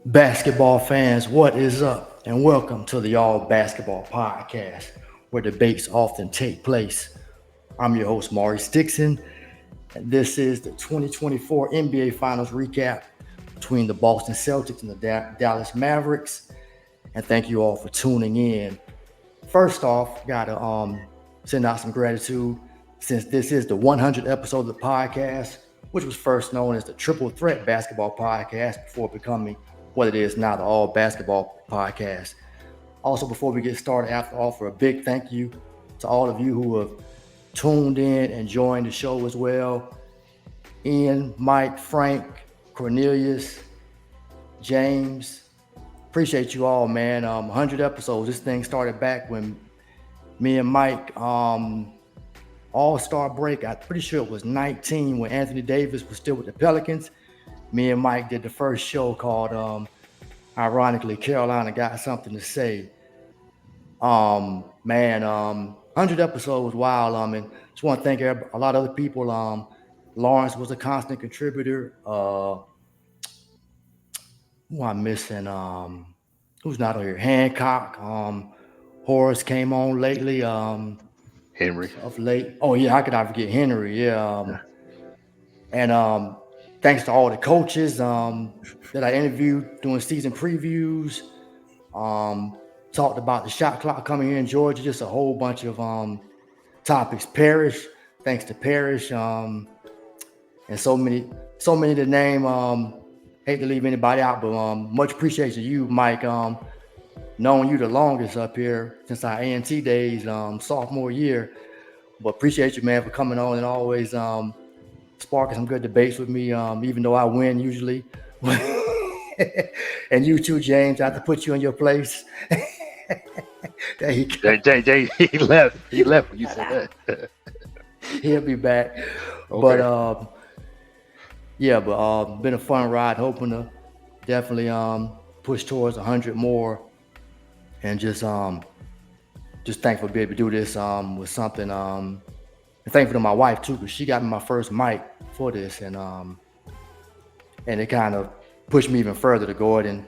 Basketball fans, what is up? And welcome to the All Basketball Podcast, where debates often take place. I'm your host, Maurice, and this is the 2024 NBA Finals recap between the Boston Celtics and the Dallas Mavericks. And thank you all for tuning in. First off, gotta send out some gratitude since this is the 100th episode of the podcast, which was first known as the Triple Threat Basketball Podcast before becoming what it is now, the All Basketball Podcast. Also, before we get started, I have to offer a big thank you to all of you who have tuned in and joined the show as well. Ian, Mike, Frank, Cornelius, James, appreciate you all, man. 100 episodes. This thing started back when me and Mike, All-Star break. I'm pretty sure it was 19 when Anthony Davis was still with the Pelicans. Me and Mike did the first show called, ironically, Carolina Got Something to Say. 100 episodes, wow. And just want to thank a lot of other people. Lawrence was a constant contributor. Who I'm missing? Who's not on here? Hancock. Horace came on lately. Henry. Of late. Oh yeah, how could I forget Henry? Yeah. And thanks to all the coaches that I interviewed doing season previews. Talked about the shot clock coming here in Georgia. Just a whole bunch of topics. Parrish, thanks to Parrish. And so many to name. Hate to leave anybody out, but much appreciation to you, Mike. Known you the longest up here since our A&T days, sophomore year. But appreciate you, man, for coming on and always sparking some good debates with me, even though I win usually. And you too, James. I have to put you in your place. There you go. Jay, he left. He left when you said that. He'll be back. Okay. But been a fun ride. Hoping to definitely push towards 100 more, and just thankful to be able to do this with something. And thankful to my wife too, because she got me my first mic for this, and it kind of pushed me even further to go it. And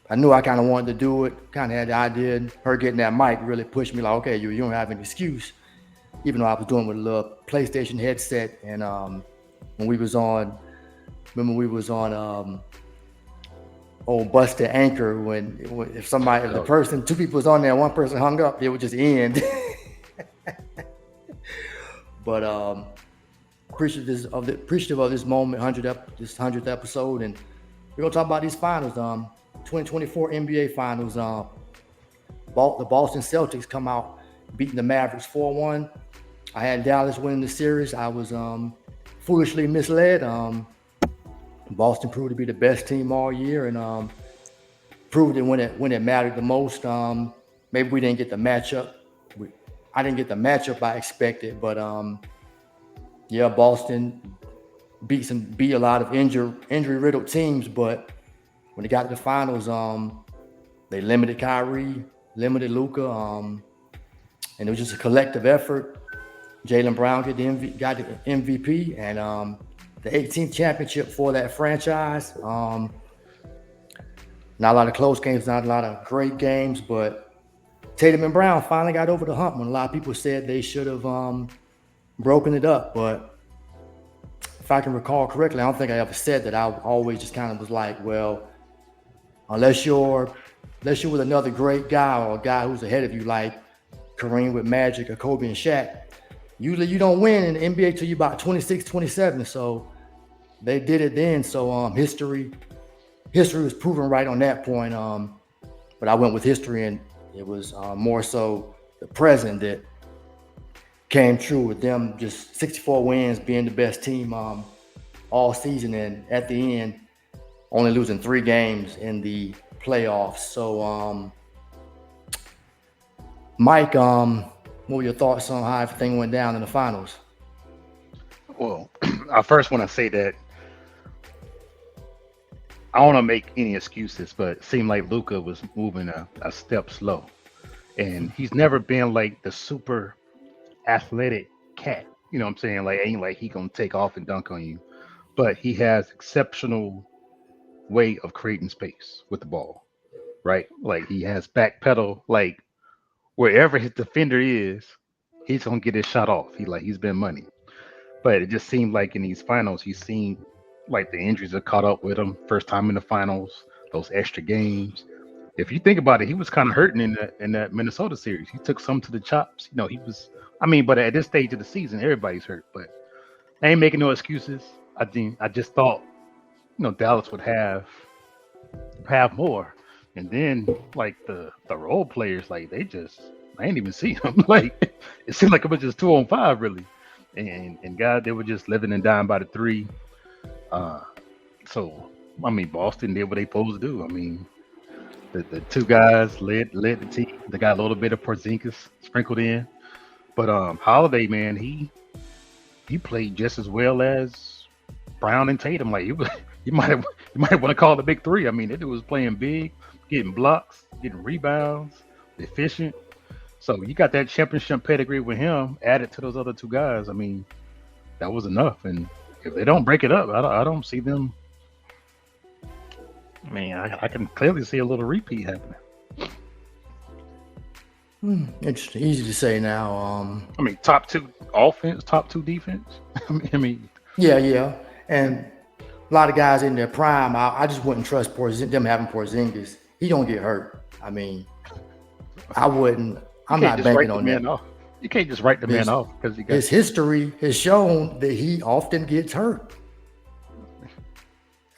I knew I kind of wanted to do it. Kind of had the idea. And her getting that mic really pushed me. Like, okay, you don't have an excuse. Even though I was doing it with a little PlayStation headset, and when we was on. Remember we was on old Busted Anchor when if two people was on there, one person hung up, it would just end. But appreciative of this moment, this 100th episode, and we're gonna talk about these finals. 2024 NBA Finals. The Boston Celtics come out beating the Mavericks 4-1. I had Dallas winning the series. I was foolishly misled. Boston proved to be the best team all year, and proved it when it mattered the most. Maybe we didn't get the matchup. I didn't get the matchup I expected, but Boston beat a lot of injury riddled teams. But when they got to the finals, they limited Kyrie, limited Luka, and it was just a collective effort. Jaylen Brown got the MVP, and the 18th championship for that franchise. Not a lot of close games, not a lot of great games, but Tatum and Brown finally got over the hump when a lot of people said they should have broken it up. But if I can recall correctly, I don't think I ever said that. I always just kind of was like, well, unless you're with another great guy or a guy who's ahead of you, like Kareem with Magic or Kobe and Shaq, usually you don't win in the NBA till you're about 26, 27. So they did it then. So history was proven right on that point. But I went with history, and it was more so the present that came true with them just 64 wins, being the best team all season, and at the end only losing 3 games in the playoffs. So Mike, what were your thoughts on how everything went down in the finals? Well, I first want to say that I don't want to make any excuses, but it seemed like Luka was moving a step slow. And he's never been like the super athletic cat. You know what I'm saying? Like, ain't like he gonna take off and dunk on you. But he has exceptional way of creating space with the ball, right? Like he has back pedal, like wherever his defender is, he's gonna get his shot off. He's been money. But it just seemed like in these finals, he's seen like the injuries have caught up with him. First time in the finals, those extra games. If you think about it, he was kind of hurting in that Minnesota series. He took some to the chops. He was. I mean, but at this stage of the season, everybody's hurt. But I ain't making no excuses. I just thought Dallas would have more, and then like the role players, like I ain't even see them. Like it seemed like it was just 2-on-5 really, and God, they were just living and dying by the three. Uh, so I mean, Boston did what they supposed to do. I mean, the two guys led the team. They got a little bit of Porzingis sprinkled in, but Holiday, man, he played just as well as Brown and Tatum. Like you might want to call it the big three. I mean, that dude was playing big, getting blocks, getting rebounds, efficient. So you got that championship pedigree with him added to those other two guys. I mean, that was enough. And if they don't break it up, I don't see them. I mean, I can clearly see a little repeat happening. It's easy to say now. I mean, top two offense, top two defense. I mean, yeah, and a lot of guys in their prime. I just wouldn't trust them having Porzingis. He don't get hurt. I mean, I wouldn't. I'm not banking on that. You can't just write the man off because his history has shown that he often gets hurt.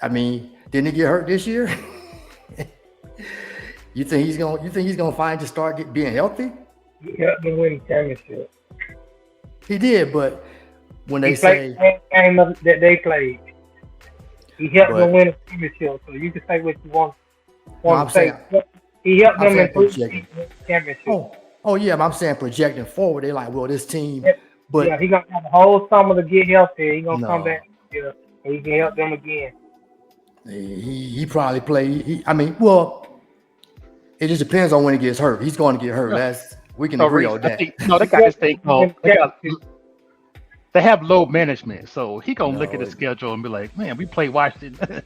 I mean, didn't he get hurt this year? You think he's gonna find to start being healthy? He helped them win the championship. He did, but when they say the game that they played, he helped them win the championship. So you can say what you want to say. He helped them in the championship. Oh yeah, but I'm saying projecting forward, they're like, well, this team. Yeah, but yeah, he gonna have the whole summer to get healthy. He gonna come back here and he can help them again. He probably play. I mean, well, it just depends on when he gets hurt. He's going to get hurt. We can agree on that. They got this thing called. They have load management, so he gonna look at the schedule and be like, "Man, we play Washington.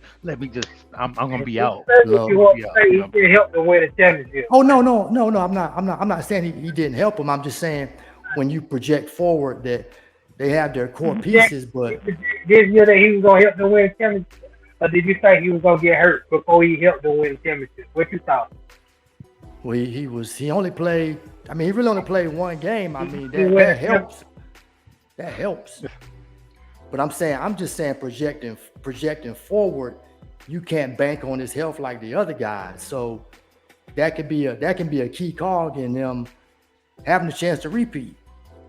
I'm gonna be out." He can help them win the championship. Oh no! I'm not saying he didn't help him. I'm just saying when you project forward that they have their core pieces, but this year that he was gonna help them win the championship, or did you think he was gonna get hurt before he helped them win the championship? What you thought? Well, he only played. I mean, he really only played one game. I mean, that helps. That helps. But I'm just saying projecting forward, you can't bank on his health like the other guys. So that can be a key cog in them having a chance to repeat.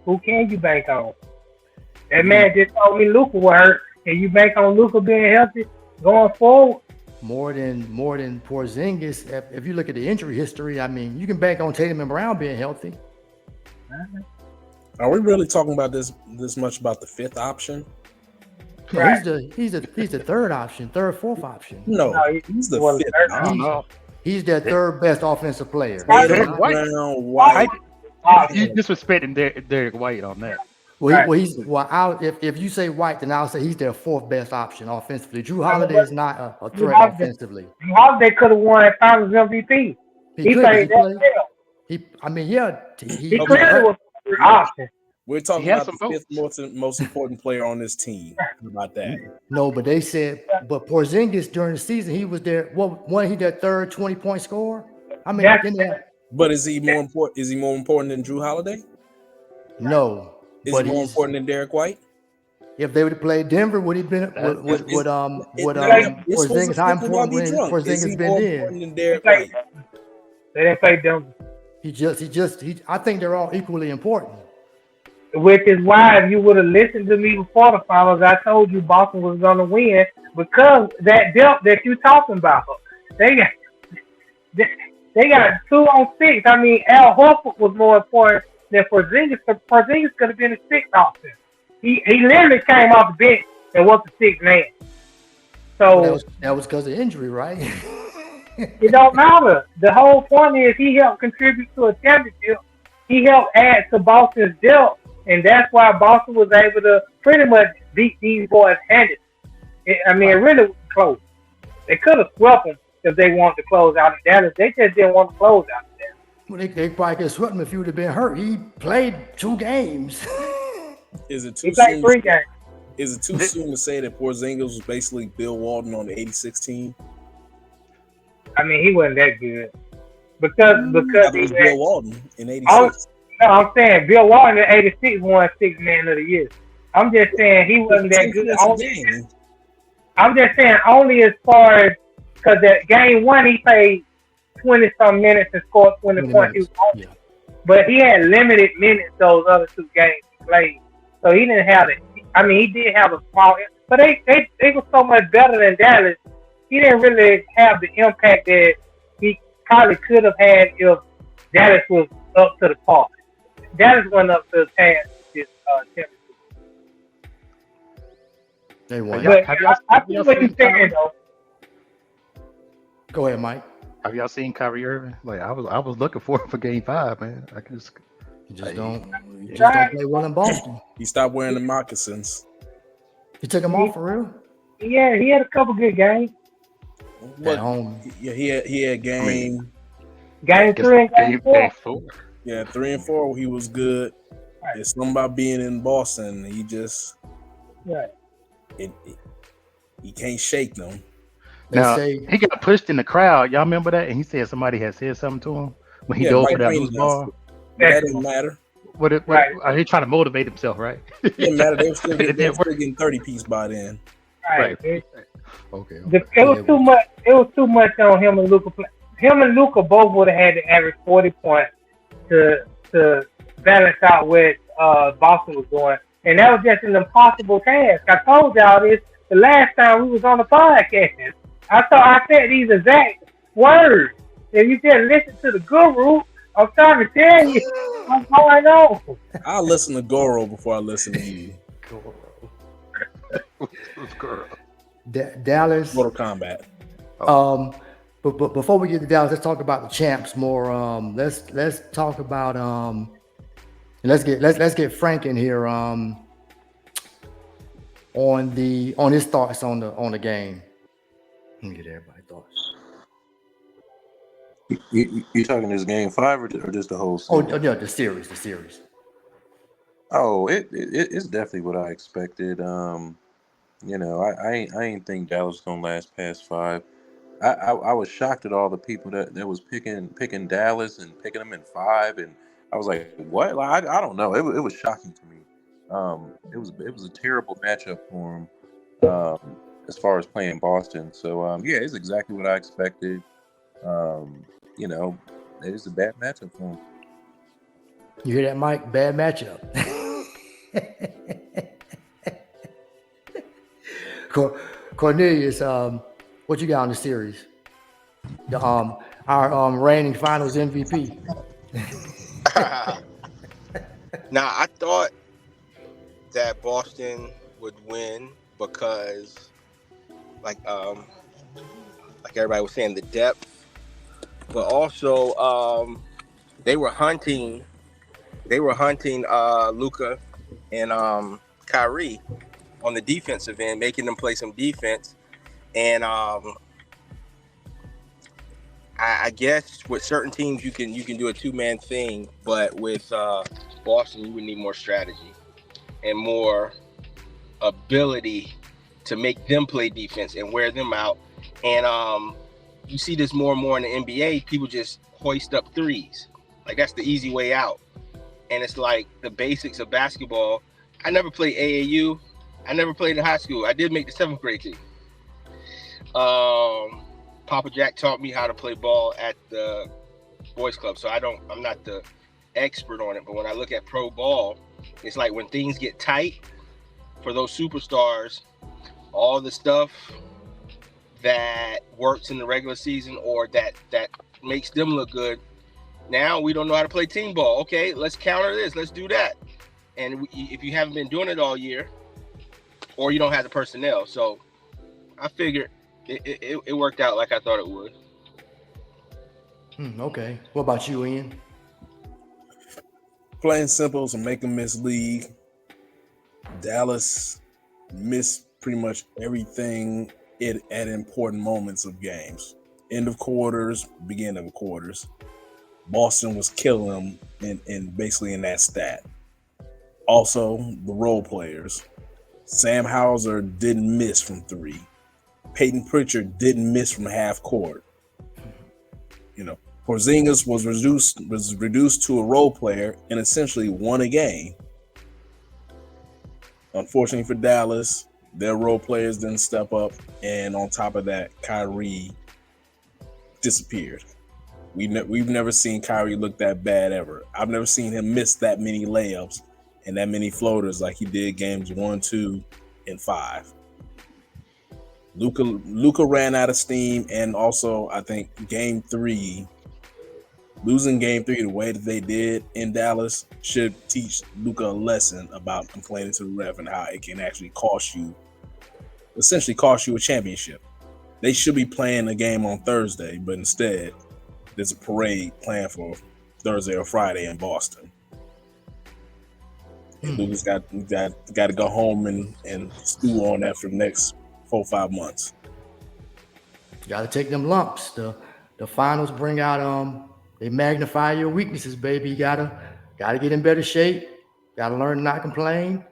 Who can you bank on? That man just told me Luka was hurt. Can you bank on Luka being healthy going forward? More than Porzingis. If you look at the injury history, I mean, you can bank on Tatum and Brown being healthy. Are we really talking about this much about the fifth option? Right. He's the third option, fourth option. No, he's the fifth. I don't know. He's their third best offensive player. White. You disrespecting Derek White on that. If you say White, then I'll say he's their fourth best option offensively. Drew Holiday is not a threat offensively. Drew Holiday could have won Finals MVP. He played that well. He clearly was the option. We're talking about the fifth most important player on this team. How about that? No, but they said, but Porzingis during the season, he was there. Wasn't he their third 20-point scorer? I mean, but is he more important? Is he more important than Drew Holiday? No. Is he more important than Derek White? If they would have played Denver, would he been Porzingis? How important would Porzingis been there? They didn't play Denver. I think they're all equally important. Which is why if you would have listened to me before the finals, I told you Boston was going to win because that depth that you're talking about. They got 2 on 6. I mean, Al Horford was more important than Porzingis. Porzingis could have been a 6th option. He literally came off the bench and was the 6th man. So that was because of injury, right? It don't matter. The whole point is he helped contribute to a championship. He helped add to Boston's depth, and that's why Boston was able to pretty much beat these boys handed. It really was close. They could have swept them if they wanted to close out in Dallas. They just didn't want to close out in Dallas. Well, they probably could have swept him if he would have been hurt. He played 2 games. Is it He too played soon? 3 games. Is it too soon to say that Porzingis was basically Bill Walton on the '86 team? I mean, he wasn't that good because That he was had, Bill Walton in I'm, '86. no, I'm saying Bill Walton in '86 won 6th Man of the Year. I'm just saying he wasn't that good. I'm just saying only as far as because that game 1 he played 20-some minutes and scored 20 points. He was on, Yeah. but he had limited minutes those other 2 games he played, so he didn't have it. I mean, he did have a small, but they were so much better than Dallas. He didn't really have the impact that he probably could have had if Dallas was up to the par. Dallas went up to the task this championship. They won. But I see what you're saying, though. Go ahead, Mike. Have y'all seen Kyrie Irving? Like I was looking for him for Game 5, man. You just don't play well in Boston. He stopped wearing the moccasins. You took him off for real? Yeah, he had a couple good games. At home. Yeah, he had game. Game 3 and game 4. Game 4. Yeah, 3 and 4. He was good. Right. It's something about being in Boston. He just Right. he can't shake them. Now say he got pushed in the crowd. Y'all remember that? And he said somebody had said something to him when he dove for that loose ball. That didn't matter. He trying to motivate himself, right? It didn't matter. They were still getting 30 piece by then. Right. Okay. It was too much. It was too much on him and Luka. Him and Luka both would have had to average 40 points to balance out what Boston was doing, and that was just an impossible task. I told y'all this the last time we was on the podcast. I said these exact words. If you just listen to the guru, I'm trying to tell you what's going on. I'll listen to Goro before I listen to you. Dallas. Mortal Kombat. But before we get to Dallas, let's talk about the champs more. Let's talk about let's get Frank in here on his thoughts on the game. Let me get everybody's thoughts. You talking this game 5 or just the whole series? Oh yeah, the series. Oh, it's definitely what I expected. I ain't think Dallas was gonna last past 5. I was shocked at all the people that was picking Dallas and picking them in 5, and I was like, what? Like, I don't know. It was shocking to me. It was a terrible matchup for him as far as playing Boston. So yeah, it's exactly what I expected. It is a bad matchup for him. You hear that, Mike? Bad matchup. Cornelius, what you got on the series? Our reigning Finals MVP. Now, I thought that Boston would win because, like everybody was saying, the depth, but also they were hunting Luka and Kyrie on the defensive end, making them play some defense. And I guess with certain teams you can do a 2-man thing, but with Boston you would need more strategy and more ability to make them play defense and wear them out. And you see this more and more in the NBA. People just hoist up threes. Like, that's the easy way out. And it's like the basics of basketball. I never played AAU. I never played in high school. I did make the 7th grade team. Papa Jack taught me how to play ball at the boys club. So I'm not the expert on it, but when I look at pro ball, it's like when things get tight for those superstars, all the stuff that works in the regular season or that makes them look good. Now we don't know how to play team ball. Okay, let's counter this. Let's do that. And if you haven't been doing it all year, or you don't have the personnel. So I figured it worked out like I thought it would. Okay. What about you, Ian? Plain simple, to make them miss league. Dallas missed pretty much everything it at important moments of games. End of quarters, beginning of quarters. Boston was killing them in basically in that stat. Also, the role players. Sam Hauser didn't miss from 3. Peyton Pritchard didn't miss from half court. Porzingis was reduced to a role player and essentially won a game. Unfortunately for Dallas, their role players didn't step up, and on top of that, Kyrie disappeared. We've never seen Kyrie look that bad ever. I've never seen him miss that many layups and that many floaters like he did games 1, 2, and 5. Luka ran out of steam, and also I think losing game 3 the way that they did in Dallas should teach Luka a lesson about complaining to the ref and how it can actually essentially cost you a championship. They should be playing a game on Thursday, but instead there's a parade planned for Thursday or Friday in Boston. And Luka's got to go home and stew on that for the next 4-5 months. Got to take them lumps. The finals bring out they magnify your weaknesses, baby. You gotta get in better shape. Gotta learn to not complain.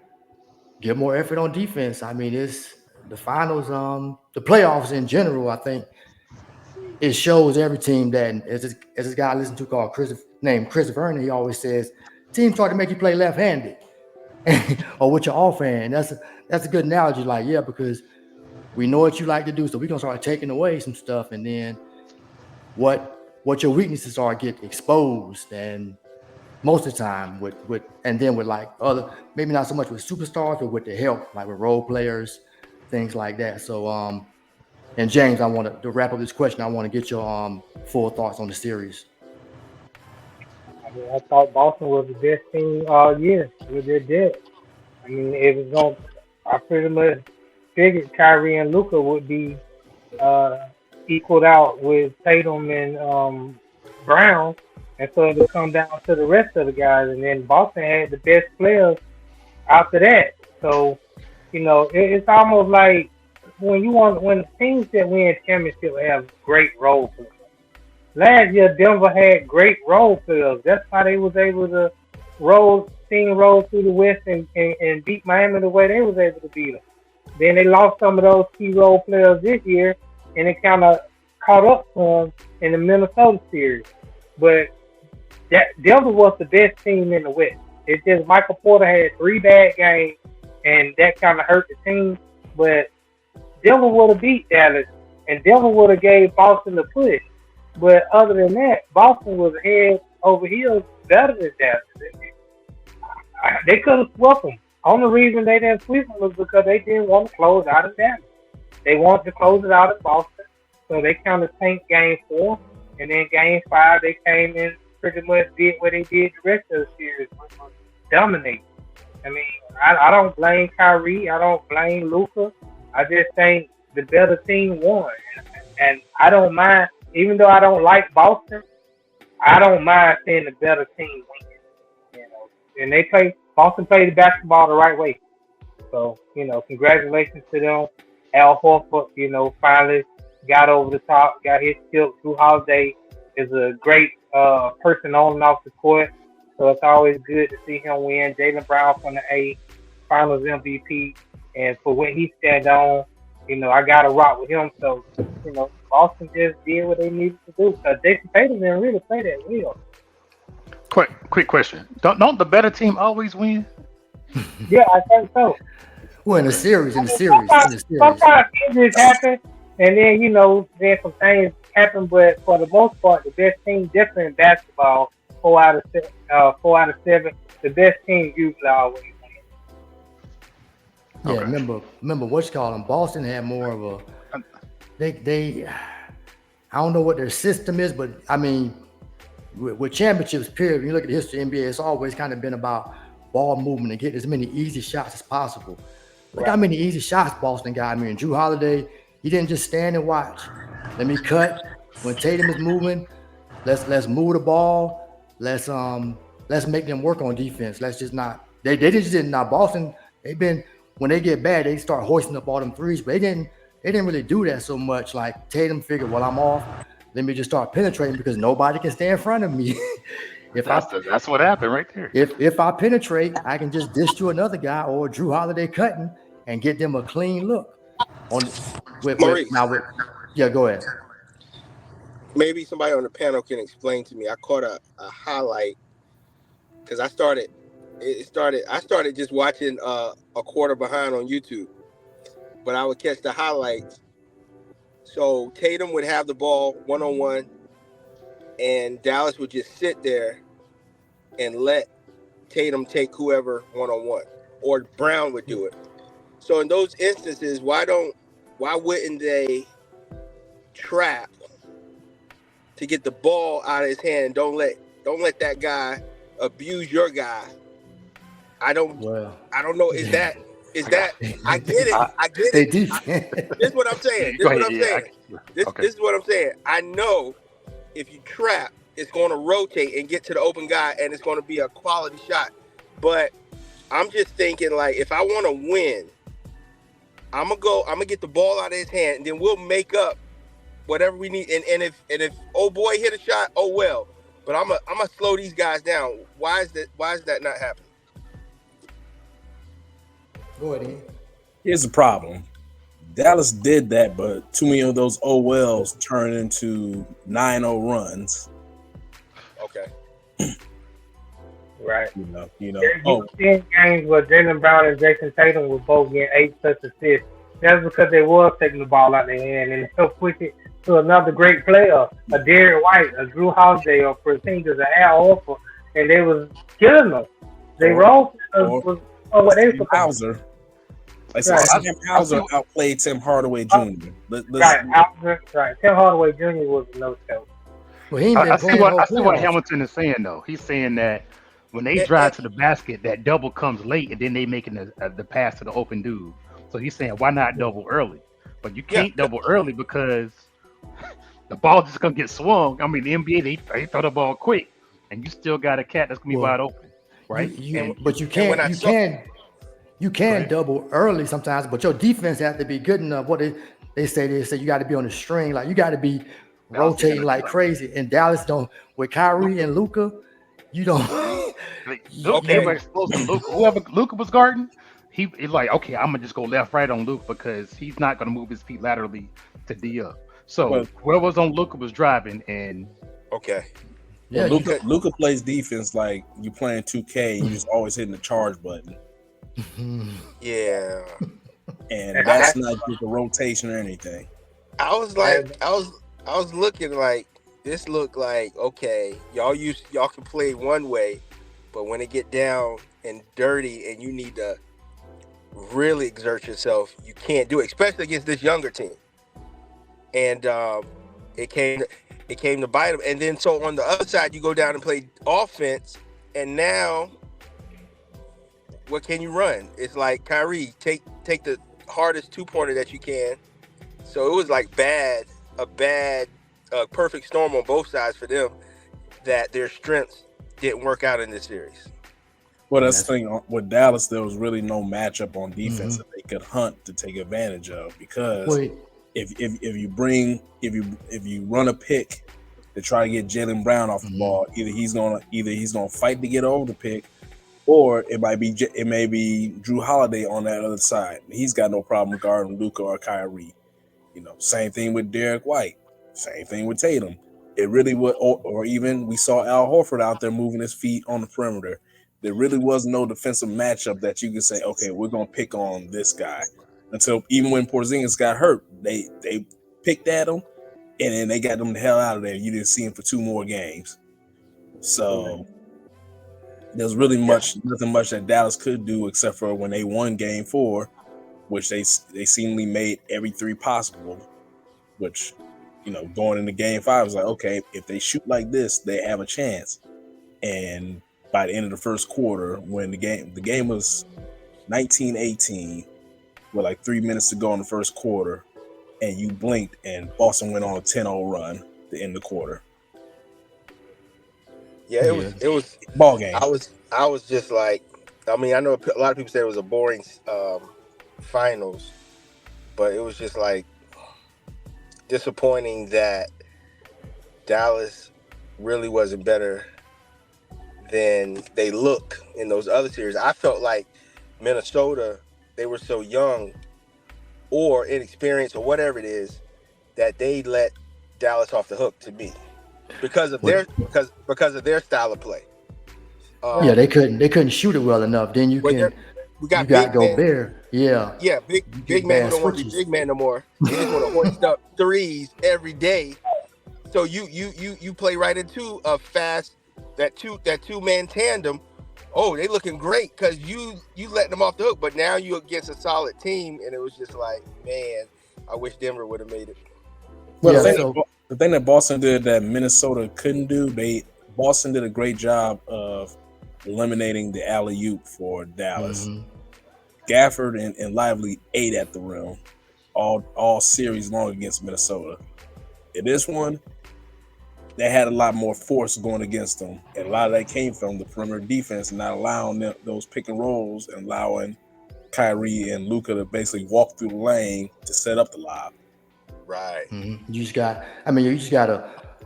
Get more effort on defense. I mean, it's the finals. The playoffs in general. I think it shows every team that. As this guy I listen to called Chris Vernon, he always says, teams try to make you play left-handed or with your offhand. That's a good analogy. Like, yeah, because we know what you like to do, so we're gonna start taking away some stuff, and then what your weaknesses are get exposed, and most of the time with like other, maybe not so much with superstars, but with the help, like with role players, things like that. So and James, I want to wrap up this question. I want to get your full thoughts on the series. I thought Boston was the best team all year with their depth. I mean, it was going. I pretty much figured Kyrie and Luka would be equaled out with Tatum and Brown, and so it would come down to the rest of the guys. And then Boston had the best players after that. So, it's almost like when teams that win championship have great role players. Last year, Denver had great role players. That's why they was able to roll through the West and beat Miami the way they was able to beat them. Then they lost some of those key role players this year, and it kind of caught up to them in the Minnesota series. But Denver was the best team in the West. It's just Michael Porter had 3 bad games, and that kind of hurt the team. But Denver would have beat Dallas, and Denver would have gave Boston the push. But other than that, Boston was head over heels better than Dallas. They could have swept them. Only reason they didn't sweep them was because they didn't want to close out of Dallas. They wanted to close it out of Boston, so they kind of tanked game 4, and then game 5 they came in pretty much did what they did the rest of the series, which was dominate. I mean, I don't blame Kyrie. I don't blame Luka. I just think the better team won, and I don't mind. Even though I don't like Boston, I don't mind seeing the better team win. And Boston played the basketball the right way. So, congratulations to them. Al Horford, finally got over the top, got his tilt. Drew Holiday is a great person on and off the court. So it's always good to see him win. Jaylen Brown from the A, Finals MVP. And for what he stand on, I got to rock with him. So, Boston just did what they needed to do. Because Jason Tatum didn't really play that well. Quick question. Don't the better team always win? Yeah, I think so. Well, in the series. Sometimes injuries happen, and then, then some things happen. But for the most part, the best team, definitely in basketball, 4 out of 7, the best team usually always win. Yeah, Okay. remember what's called them. Boston had more of a they I don't know what their system is, but I mean with championships, period, when you look at the history of the NBA, it's always kind of been about ball movement and get as many easy shots as possible. Look how many easy shots Boston got. I mean, Drew Holiday, he didn't just stand and watch. Let me cut. When Tatum is moving, let's move the ball. Let's make them work on defense. Let's just not. They just didn't. Now Boston, they've been when they get bad, they start hoisting up all them threes, but they didn't they didn't really do that so much. Like Tatum figured, well, I'm off. Let me just start penetrating because nobody can stay in front of me. That's what happened right there. If I penetrate, I can just dish to another guy or Drew Holiday cutting and get them a clean look. Maurice, Yeah, go ahead. maybe somebody on the panel can explain to me. I caught a highlight because I started just watching a quarter behind on YouTube, but I would catch the highlights. So Tatum would have the ball 1-on-1, and Dallas would just sit there and let Tatum take whoever 1-on-1, or Brown would do it. So in those instances, why wouldn't they trap to get the ball out of his hand? Don't let that guy abuse your guy. I don't know. Is that I get it. I get They it. deep. This is what I'm saying. This is what I'm saying. I know if you trap, it's going to rotate and get to the open guy, and it's going to be a quality shot. But I'm just thinking, like, if I want to win, I'm gonna get the ball out of his hand, and then we'll make up whatever we need. And if old boy hit a shot, oh well. But I'm gonna slow these guys down. Why is that not happening? Go ahead, Ian. Here's the problem. Dallas did that, but too many of those oh wells turned into 9-0 runs. Okay. Right. You know. You've seen games where Jaylen Brown and Jason Tatum were both getting 8 plus assists. That's because they was taking the ball out of their hand and they'll push it to another great player, a Derrick White, a Drew Holiday, or Porzingis, a Al Horford, and they was killing them. They rolled what they were Hauser. Like Sam Hauser outplayed Tim Hardaway Jr. Right. Tim Hardaway Jr. was a no-show. Well, I see what Hamilton is saying though. He's saying that when they drive to the basket, that double comes late, and then they making the pass to the open dude. So he's saying, why not double early? But you can't double early because the ball just gonna get swung. I mean, the NBA they throw the ball quick, and you still got a cat that's gonna be wide open, right? But you can double early sometimes, but your defense has to be good enough. What they say you got to be on the string, like you got to be rotating like crazy. And Dallas don't with Kyrie and Luka, you don't. They were exposed to Luka. Whoever Luka was guarding, he's like, okay, I'm gonna just go left, right on Luka because he's not gonna move his feet laterally to D up. So whoever was on Luka was driving, and yeah, Luka plays defense like you playing 2K. You just always hitting the charge button. Yeah, and that's not just a rotation or anything. I was looking like this looked like, okay, y'all can play one way, but when it get down and dirty and you need to really exert yourself, you can't do it, especially against this younger team. And it came to bite them. And then so on the other side, you go down and play offense, and now what can you run? It's like, Kyrie, take the hardest 2-pointer that you can. So it was like a perfect storm on both sides for them, that their strengths didn't work out in this series. Well, that's the thing with Dallas. There was really no matchup on defense that they could hunt to take advantage of, because if you run a pick to try to get Jaylen Brown off the ball, either he's gonna fight to get over the pick, or it may be Drew Holiday on that other side. He's got no problem guarding Luka or Kyrie. Same thing with Derrick White. Same thing with Tatum. It really would, or even we saw Al Horford out there moving his feet on the perimeter. There really was no defensive matchup that you could say, okay, we're gonna pick on this guy. Until even when Porzingis got hurt, they picked at him, and then they got them the hell out of there. You didn't see him for 2 more games. So there's really nothing much that Dallas could do except for when they won Game 4, which they seemingly made every 3 possible. Which, going into Game 5 was like, okay, if they shoot like this, they have a chance. And by the end of the first quarter, when the game was 19-18, with like 3 minutes to go in the first quarter, and you blinked, and Boston went on a 10-0 run to end the quarter. Yeah, it was ball game. I was just like, I mean, I know a lot of people say it was a boring finals, but it was just like disappointing that Dallas really wasn't better than they look in those other series. I felt like Minnesota, they were so young or inexperienced or whatever it is that they let Dallas off the hook to me because of their style of play. Yeah, they couldn't shoot it well enough. Then you got big Gobert. Yeah, big man who don't want to be big man no more. They just want to hoist up threes every day. So you play right into a fast that two man tandem. Oh, they looking great because you letting them off the hook, but now you against a solid team, and it was just like, man, I wish Denver would have made it. Well, the thing that Boston did that Minnesota couldn't do, Boston did a great job of eliminating the alley-oop for Dallas. Mm-hmm. Gafford and Lively ate at the rim all series long against Minnesota. In this one, they had a lot more force going against them, and a lot of that came from the perimeter defense, not allowing those pick and rolls and allowing Kyrie and Luka to basically walk through the lane to set up the lob. Right. Mm-hmm. You just got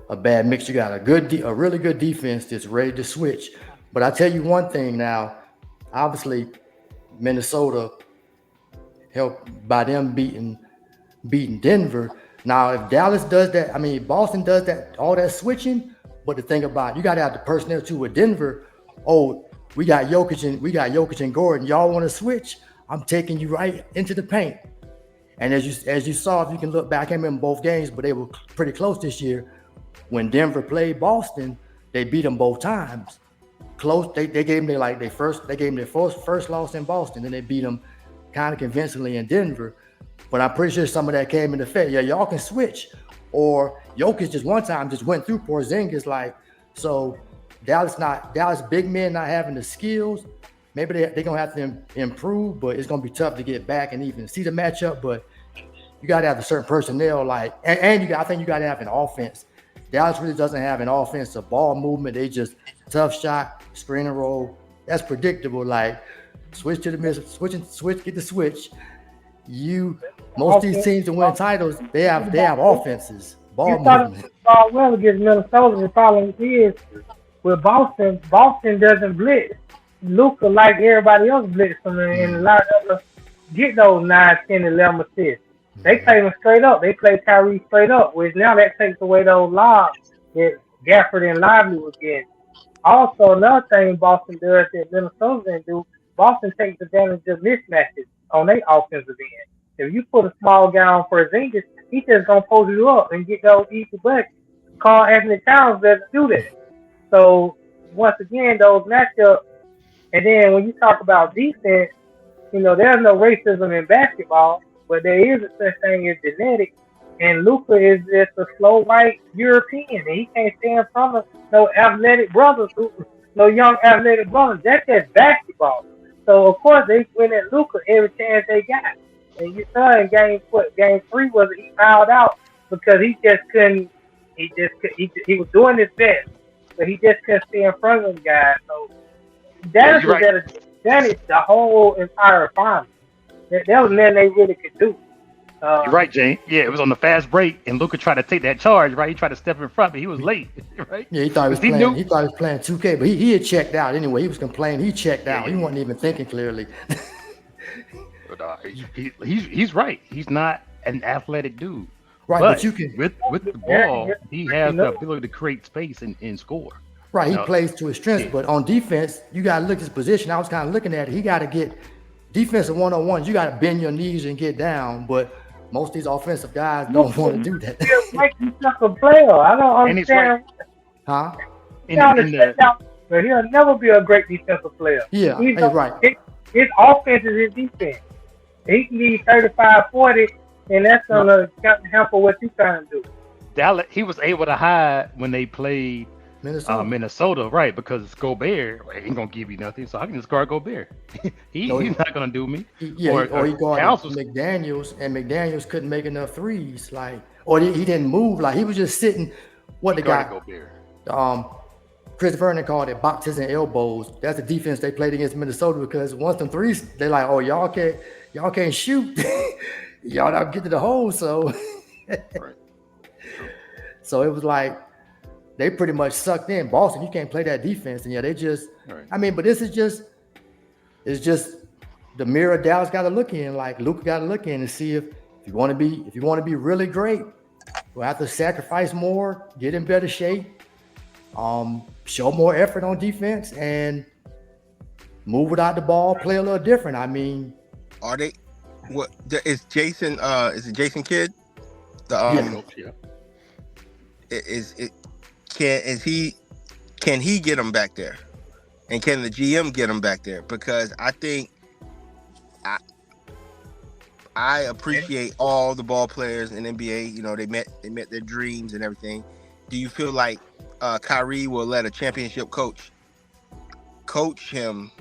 a bad mix. You got a really good defense that's ready to switch. But I tell you one thing now, obviously Minnesota helped by them beating Denver. Now, if Dallas does that, Boston does that, all that switching. But the thing about you got to have the personnel too with Denver. Oh, we got Jokic and Gordon. Y'all want to switch? I'm taking you right into the paint. And as you saw, if you can look back, I remember both games, but they were pretty close this year. When Denver played Boston, they beat them both times. Close. They gave them their first loss in Boston, then they beat them kind of convincingly in Denver. But I'm pretty sure some of that came into effect. Yeah, y'all can switch. Or Jokic just one time just went through Porzingis so Dallas big men not having the skills. Maybe they're gonna have to improve, but it's gonna be tough to get back and even see the matchup. But you gotta have a certain personnel, I think you gotta have an offense. Dallas really doesn't have an offensive ball movement. They just tough shot, screen and roll. That's predictable. Switch to the middle, get the switch. Most of these teams that win titles, they have offenses, ball movement. Ball well against Minnesota. The problem is with Boston doesn't blitz. Luka, like everybody else, blitz them, and a lot of others get those 9, 10, 11 assists. They play them straight up. They play Kyrie straight up, which now that takes away those lobs that Gafford and Lively was getting. Also, another thing Boston does that Minnesota didn't do, Boston takes advantage of mismatches on their offensive end. If you put a small guy on Porzingis, he's just going to post you up and get those easy buckets. Carl Anthony Towns doesn't do that. So, once again, those matchups, and then when you talk about defense, there's no racism in basketball, but there is a such thing as genetics. And Luka is just a slow white European, and he can't stand in front of no athletic brothers, no young athletic brothers. That's just basketball. So of course they went at Luka every chance they got. And you saw in game 3 was he fouled out because he just couldn't. He was doing his best, but he just couldn't stay in front of them guys. So that was at a disadvantage the whole entire final. That was nothing they really could do. You're right, Jane. Yeah, it was on the fast break, and Luka tried to take that charge, right? He tried to step in front, but he was late, right? Yeah, he thought he was playing 2K, but he had checked out anyway. He was complaining. He checked out. He wasn't even thinking clearly. But he's right. He's not an athletic dude. Right, but you can with the ball, he has the ability to create space and score. Right, he plays to his strengths, but on defense, you got to look at his position. I was kind of looking at it. He got to get defensive one-on-ones. You got to bend your knees and get down, but most of these offensive guys don't want to do that. He's just a player. I don't understand. Huh? But he'll never be a great defensive player. Yeah, he's right. His offense is his defense. He can give 35, 40, and that's going to help for what you trying to do. Dallas, he was able to hide when they played Minnesota, right? Because Gobert ain't gonna give you nothing, so I can just guard Gobert. He's not gonna do me. Or he guarded McDaniels, and McDaniels couldn't make enough threes. Or he didn't move. He was just sitting. What the guy? Gobert. Chris Vernon called it boxes and elbows. That's the defense they played against Minnesota because once them threes, they're like, oh, y'all can't shoot. Y'all not get to the hole, so. Right. So it was like they pretty much sucked in. Boston, you can't play that defense, and yeah, they just. Right. I mean, but this is just. It's just the mirror Dallas got to look in. Like Luka got to look in and see if you want to be really great, we'll have to sacrifice more, get in better shape, show more effort on defense, and move without the ball, play a little different. I mean, Are they? What is Jason? Is it Jason Kidd? The Yeah. is it? Can he get him back there? And can the GM get him back there? Because I think I appreciate all the ball players in NBA. You know, they met their dreams and everything. Do you feel like Kyrie will let a championship coach him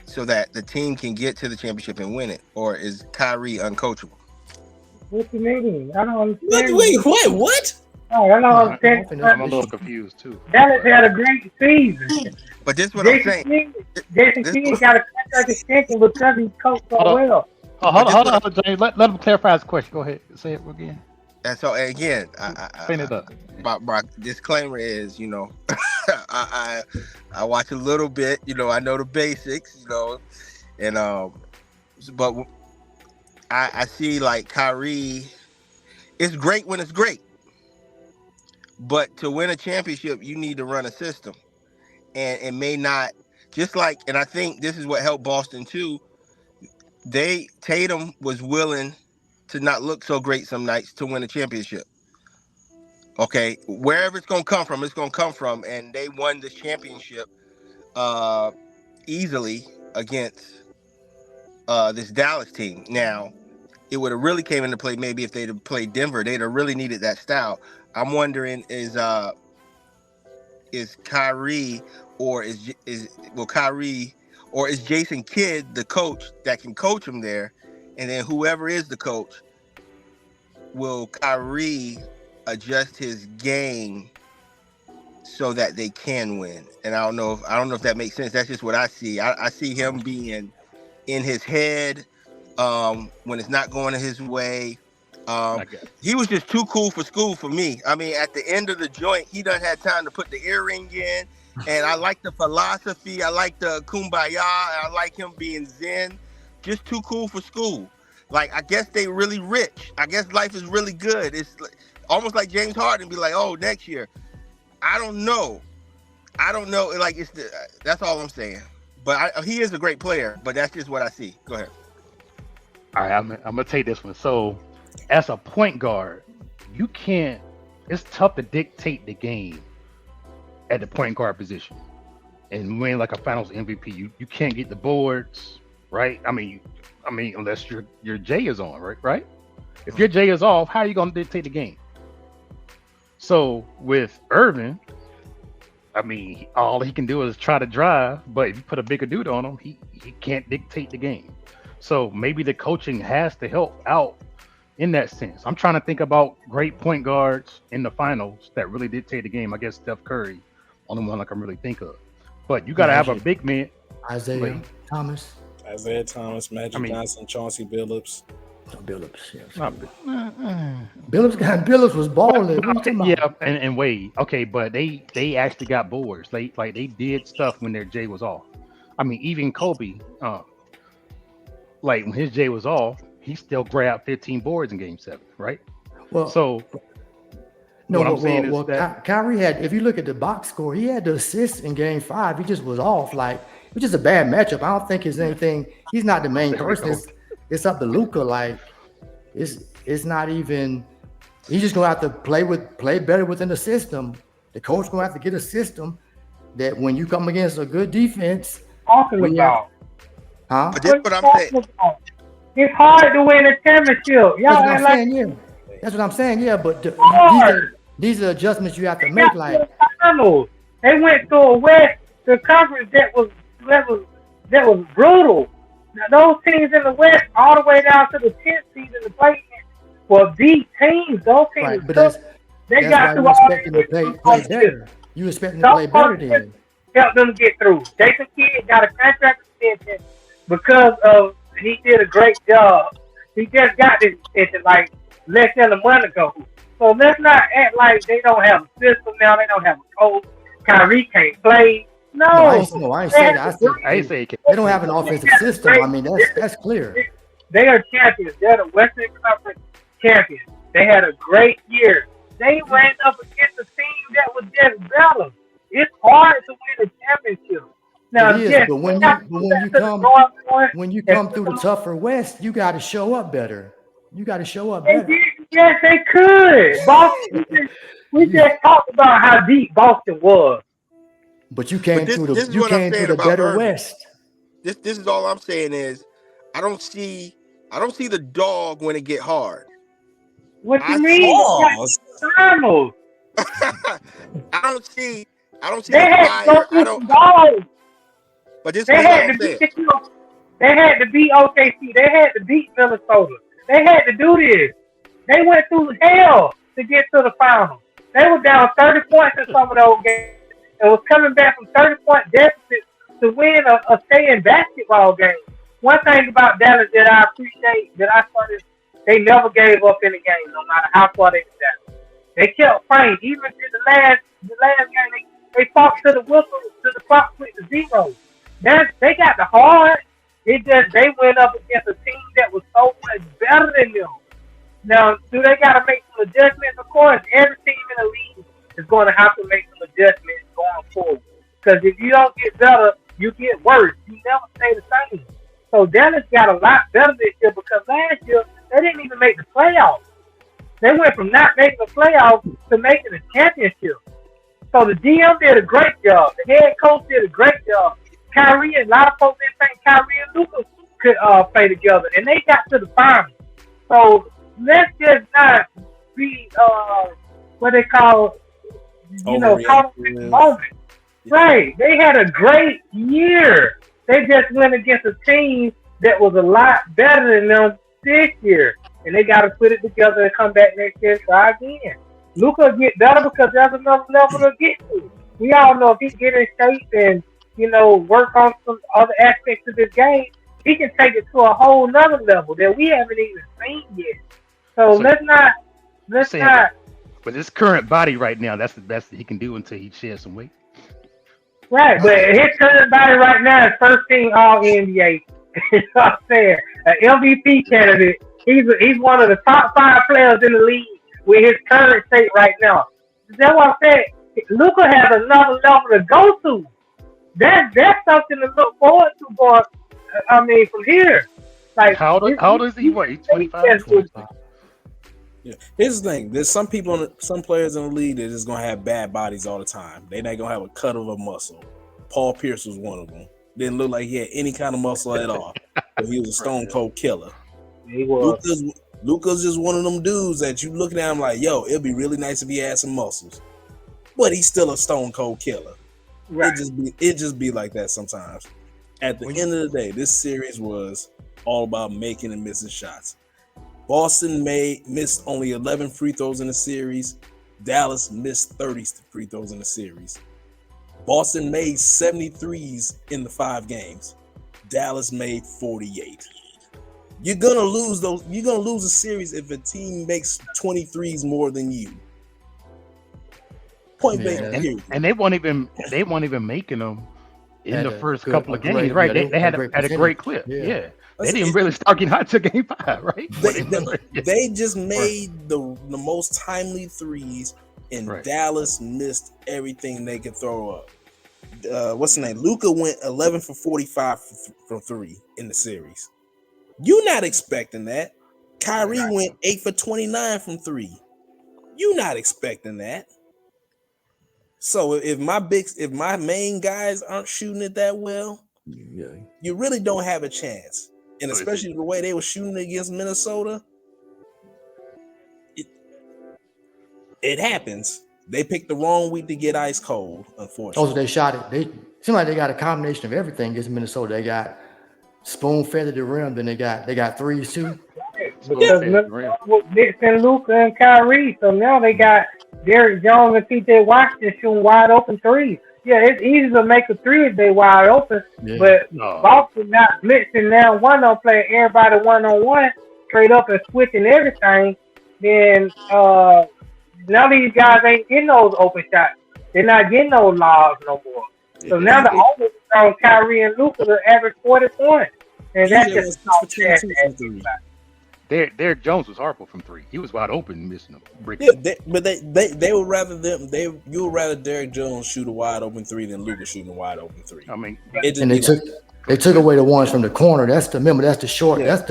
so that the team can get to the championship and win it, or is Kyrie uncoachable? What you mean? I don't understand. Wait, what? Oh, I don't understand. I'm a little confused too. Dallas had a great season. But this is what I'm saying. Jason Kidd got a contract extension because he coached so well. Oh, hold on, James. Let him clarify his question. Go ahead. Say it again. And so again, Clean it up. My disclaimer is, you know, I watch a little bit, you know, I know the basics, you know, and but I see like Kyrie, it's great when it's great, but to win a championship, you need to run a system, and it may not just like, and I think this is what helped Boston too. Tatum was willing to not look so great some nights to win a championship. Okay, wherever it's gonna come from, it's gonna come from, and they won the championship easily against this Dallas team. Now, it would have really came into play maybe if they'd have played Denver. They'd have really needed that style. I'm wondering is Kyrie or is Jason Kidd the coach that can coach him there, and then whoever is the coach, will Kyrie adjust his game so that they can win? And I don't know if that makes sense. That's just what I see. I see him being in his head when it's not going his way. He was just too cool for school for me. I mean, at the end of the joint, he done had time to put the earring in. And I like the philosophy. I like the kumbaya. I like him being zen. Just too cool for school. Like, I guess they really rich. I guess life is really good. It's almost like James Harden be like, oh, next year. I don't know. Like, that's all I'm saying. But he is a great player, but that's just what I see. Go ahead. All right, I'm going to take this one. So, as a point guard, it's tough to dictate the game at the point guard position and win like a finals MVP. You can't get the boards, right? I mean, unless your J is on, right? If your J is off, how are you going to dictate the game? So with Irvin, I mean, all he can do is try to drive, but if you put a bigger dude on him, he can't dictate the game. So maybe the coaching has to help out in that sense. I'm trying to think about great point guards in the finals that really dictate the game. I guess Steph Curry, only one I can really think of. But you got to have a big man. Isaiah Thomas, Magic Johnson, Chauncey Billups. Billups, yeah. Billups was balling. Yeah, and Wade. Okay, but they actually got boards. They did stuff when their J was off. I mean, even Kobe, like when his J was off, he still grabbed 15 boards in Game 7, right? Well, so no, what I'm saying is that Kyrie had, if you look at the box score, he had the assist in Game 5. He just was off. Like, it was just a bad matchup. I don't think it's anything. He's not the main person. It's up to Luka. Like, it's not even. He's just gonna have to play better within the system. The coach gonna have to get a system that when you come against a good defense, Talking about. Huh? But that's what I'm saying. It's hard to win a championship. Y'all That's what I'm saying, yeah. That's what I'm saying, yeah. But these are adjustments you have to make. Like, they went to a West, the conference that was brutal. Now those teams in the West, all the way down to the 10th seed in the play, were beat teams. Those teams, right, but they got to expecting to play better. You expecting to play better then? Help them get through. Jason Kidd got a contract extension because of he did a great job. He just got this extension like less than a month ago. So let's not act like they don't have a system now. They don't have a coach. Kyrie can't play. No, I No, ain't, no, I ain't they say have that. I a said I ain't great. say it can't. they don't have an offensive system. I mean, that's clear. They are champions. They're the Western Conference champions. They had a great year. They ran up against a team that was just better. It's hard to win a championship. It Now, is, yes, but they when have you to but go when back you to the come drawing board when you and come put through the them. tougher West, you got to show up better. You got to show up They better. did. Yes, they could. Boston. We You, just talked about how deep Boston was. but you But came this through this is you what I'm came through saying the about better Irving. West. This is all I'm saying is I don't see the dog when it get hard. What you I mean? see They got Pause. finals. I don't see They the had to go fire. I through don't some balls. but this They is all had I'm to beat saying. the They had to beat OKC. They had to beat Minnesota. They had to do this. They went through hell to get to the finals. They were down 30 points in some of those games and was coming back from 30-point deficit to win a stay-in basketball game. One thing about Dallas that I appreciate that I started, they never gave up in the game, no matter how far they were down. They kept playing. Even in the last game, they fought to the whistle, to the clock with the zero. They got the hard. It just they went up against a team that was so much better than them. Now, do they got to make some adjustments? Of course, every team in the league is going to have to make some adjustments going forward. Because if you don't get better, you get worse. You never stay the same. So Dallas got a lot better this year because last year they didn't even make the playoffs. They went from not making the playoffs to making a championship. So the GM did a great job. The head coach did a great job. Kyrie and a lot of folks didn't think Kyrie and Luka could play together, and they got to the finals. So let's just not be what they call, caught up in the Overreactive. moment. Right? They had a great year. They just went against a team that was a lot better than them this year, and they got to put it together and come back next year and try again. Luka get better because there's another level to get to. We all know if he get in shape and work on some other aspects of his game, he can take it to a whole nother level that we haven't even seen yet. So So let's saying not with his current body right now, that's the best that he can do until he sheds some weight. right. But his current body right now is first team All NBA. You know what I'm saying? An MVP candidate. He's one of the top 5 players in the league with his current state right now. That's what I'm saying. Luka has another level to go to. That's something to look forward to, boy. I mean, from here, like How old is he? What? He's 25? 25. Yeah. Here's the thing: there's some some players in the league that is gonna have bad bodies all the time. They're not gonna have a cut of a muscle. Paul Pierce was one of them. Didn't look like he had any kind of muscle at all, but he was a stone cold killer. He was. Luka's just one of them dudes that you looking at him like, yo, it'd be really nice if he had some muscles, but he's still a stone cold killer. Right. It just be like that sometimes. At the end of the day, this series was all about making and missing shots. Boston missed only 11 free throws in the series. Dallas missed 30 free throws in the series. Boston made 73s in the 5 games. Dallas made 48. You're gonna lose those. You're gonna lose a series if a team makes 23s more than you. Point blank. Yeah. Period. And they weren't even making them in Had the a first good- couple a of games, great- right? yeah, They had great a great percentage. clip. Yeah. Yeah. They Listen, didn't really start getting hot to game 5, right? They just made the most timely threes, and Right. Dallas missed everything they could throw up. What's the name? Luka went 11 for 45 from 3 in the series. You're not expecting that. Kyrie went 8 for 29 from 3. You're not expecting that. So if my main guys aren't shooting it that well, Yeah. you really don't have a chance. And especially the way they were shooting against Minnesota, it happens. They picked the wrong week to get ice cold, unfortunately. Also, they shot it. They seem like they got a combination of everything against Minnesota. They got spoon fed at the rim, then they got threes too. Because Dixon, Luka, and Kyrie. So now they got Derrick Jones and P.J. Washington shooting wide open threes. Yeah, it's easy to make a three if they wide open, but Boston not blitzing now. One on playing everybody 1-on-1, straight up and switching everything. Then Now these guys ain't getting those open shots. They're not getting those lobs no more. So now the onus is on Kyrie and Luka to average 40 points. And that's PJ just was 6 for 22 from three. Derrick Jones was horrible from three. He was wide open, missing them. Yeah, but they would rather you would rather Derrick Jones shoot a wide open three than Luka shooting a wide open three. I mean, And they took away the ones from the corner. That's the short. Yeah. That's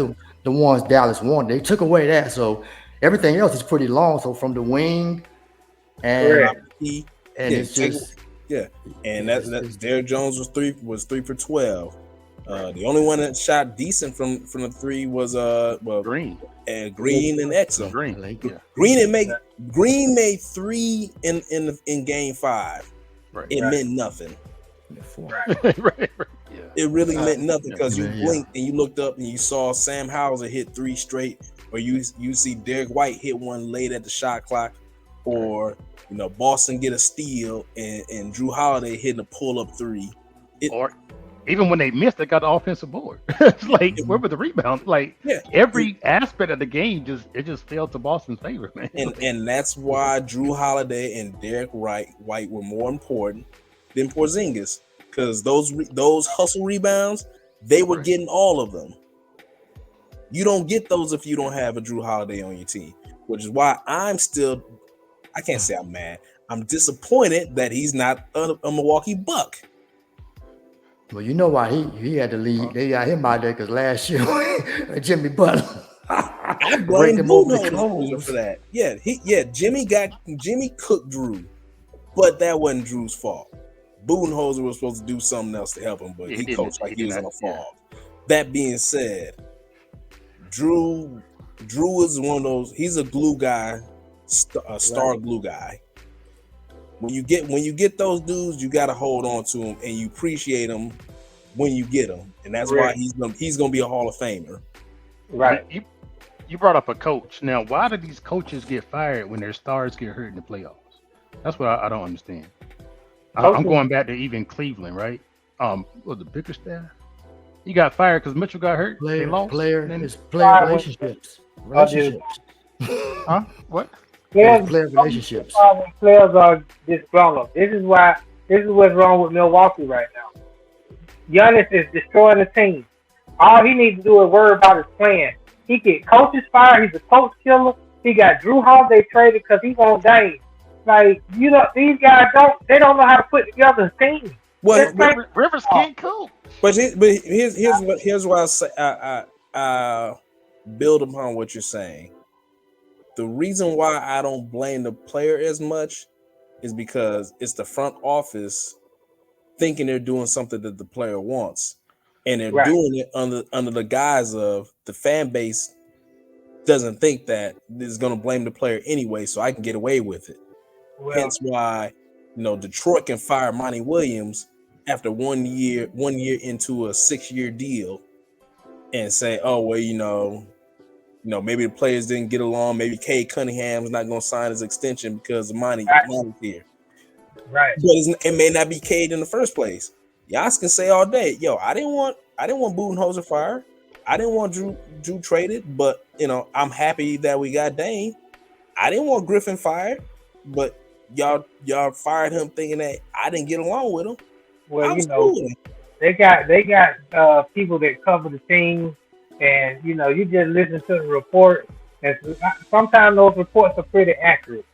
the ones Dallas wanted. They took away that, so everything else is pretty long. So from the wing, and it's just and that Derrick Jones was 3 for 12. The only one that shot decent from the three was Green and Exum. Green made 3 in game 5. Right. It meant nothing. Right. Yeah. It really meant nothing because you blinked and you looked up and you saw Sam Hauser hit 3 straight, or you see Derek White hit one late at the shot clock, or Boston get a steal and Drew Holiday hitting a pull up 3. Or even when they missed, they got the offensive board. It's like, where were the rebounds? Like every aspect of the game just fell to Boston's favor, man. And that's why Drew Holiday and Derek White were more important than Porzingis, because those hustle rebounds, they were getting all of them. You don't get those if you don't have a Drew Holiday on your team, which is why I can't say I'm mad. I'm disappointed that he's not a Milwaukee Buck. Well, you know why he had to leave. They got him out there because last year Jimmy Butler. I blame Budenholzer for that. Jimmy cooked Drew, but that wasn't Drew's fault. Budenholzer was supposed to do something else to help him, but he coached like he was on a fall. That being said, Drew is one of those. He's a glue guy, a star glue guy. When you get those dudes, you got to hold on to them and you appreciate them when you get them, and that's why he's gonna be a Hall of Famer. Right. You brought up a coach. Now, why do these coaches get fired when their stars get hurt in the playoffs? That's what I don't understand. I'm going back to even Cleveland, right? Was the Bickerstaff? He got fired because Mitchell got hurt. They lost. Player relationships. Huh? What? Player relationships. Players are disgruntled. This is what's wrong with Milwaukee right now. Giannis is destroying the team. All he needs to do is worry about his plan. He get coaches fired. He's a coach killer. He got Drew Holiday traded because he's on game. Like, these guys don't know how to put together a team. Well, Rivers can't coach. But here's what I say. I build upon what you're saying. The reason why I don't blame the player as much is because it's the front office thinking they're doing something that the player wants, and they're doing it under the guise of the fan base doesn't think that is going to blame the player anyway, so I can get away with it. Well, hence why Detroit can fire Monty Williams after 1 year into a 6-year deal, and say, oh well, maybe the players didn't get along. Maybe Cade Cunningham's not going to sign his extension because of Monty's here. Right. But it may not be Cade in the first place. Y'all can say all day, yo, I didn't want Budenholzer fired. I didn't want Drew traded, but I'm happy that we got Dame. I didn't want Griffin fired, but y'all fired him thinking that I didn't get along with him. Well, they got people that cover the team. And you just listen to the report, and sometimes those reports are pretty accurate.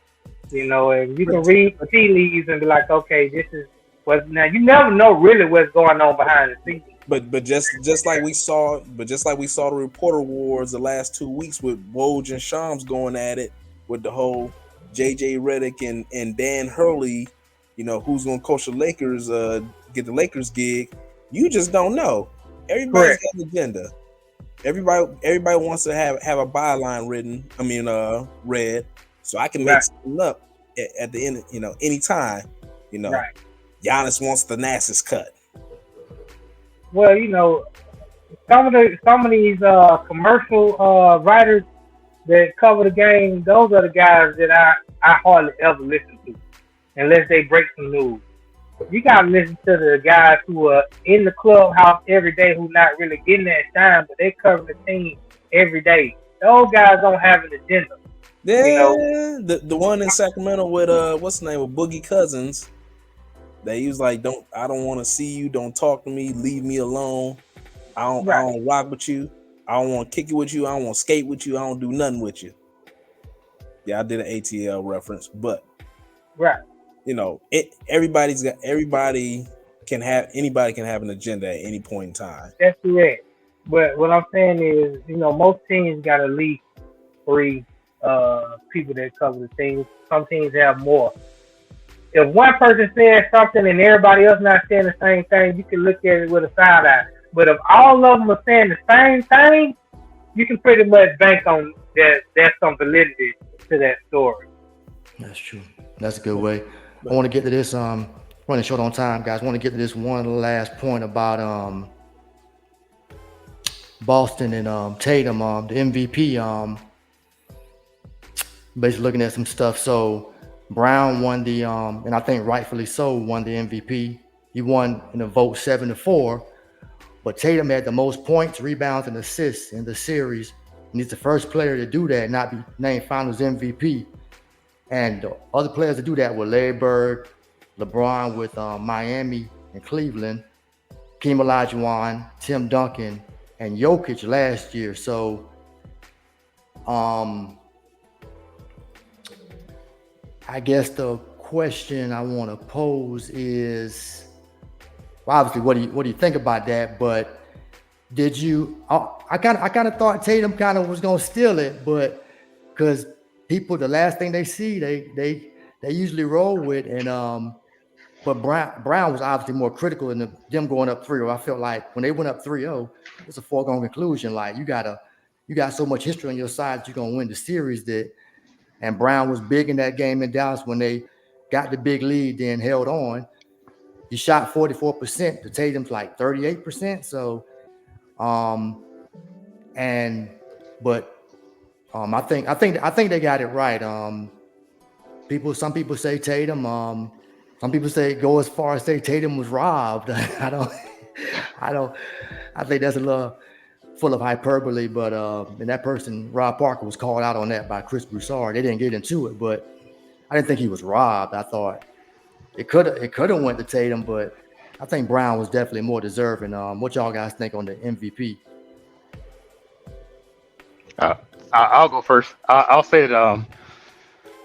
And you can read the tea leaves and be like, okay, this is what. Now you never know really what's going on behind the scenes. But just like we saw the reporter wars the last 2 weeks with Woj and Shams going at it with the whole JJ Redick and Dan Hurley, who's gonna coach the Lakers, get the Lakers gig. You just don't know. Everybody's got an agenda. Everybody wants to have a byline read, so I can make something up at the end, anytime. Giannis wants the Nasus cut. Well, some of these commercial writers that cover the game, those are the guys that I hardly ever listen to, unless they break some news. You gotta listen to the guys who are in the clubhouse every day, who not really getting that shine, but they cover the team every day. Those guys don't have an agenda. Yeah, the one in Sacramento with what's the name of Boogie Cousins. That he was like, I don't want to see you. Don't talk to me. Leave me alone. I don't rock with you. I don't want to kick it with you. I don't want to skate with you. I don't do nothing with you. Yeah, I did an ATL reference, but anybody can have an agenda at any point in time. That's correct. But what I'm saying is, most teams got at least 3 people that cover the team. Some teams have more. If one person says something and everybody else not saying the same thing, you can look at it with a side eye. But if all of them are saying the same thing, you can pretty much bank on that. There's some validity to that story. That's true. That's a good way. I want to get to this. Running short on time, guys. I want to get to this one last point about Boston and Tatum, the MVP. Basically looking at some stuff. So Brown won the and I think rightfully so won the MVP. He won in a vote 7-4. But Tatum had the most points, rebounds, and assists in the series. And he's the first player to do that, not be named Finals MVP. And the other players to do that were Larry Bird, LeBron with Miami and Cleveland, Hakeem Olajuwon, Tim Duncan, and Jokic last year. So, I guess the question I want to pose is, well, obviously, what do you think about that? But did you? I kind of thought Tatum kind of was gonna steal it, but because people, the last thing they see, they usually roll with, and but Brown was obviously more critical in them going up 3-0. I felt like when they went up 3-0, it's a foregone conclusion. Like you got so much history on your side that you're gonna win the series. And Brown was big in that game in Dallas when they got the big lead, then held on. He shot 44% to Tatum's like 38%. So, I think they got it right. Some people say Tatum. Some people go as far as say Tatum was robbed. I think that's a little full of hyperbole, but and that person, Rob Parker, was called out on that by Chris Broussard. They didn't get into it, but I didn't think he was robbed. I thought it could have went to Tatum, but I think Brown was definitely more deserving. What y'all guys think on the MVP? I'll go first. I'll say that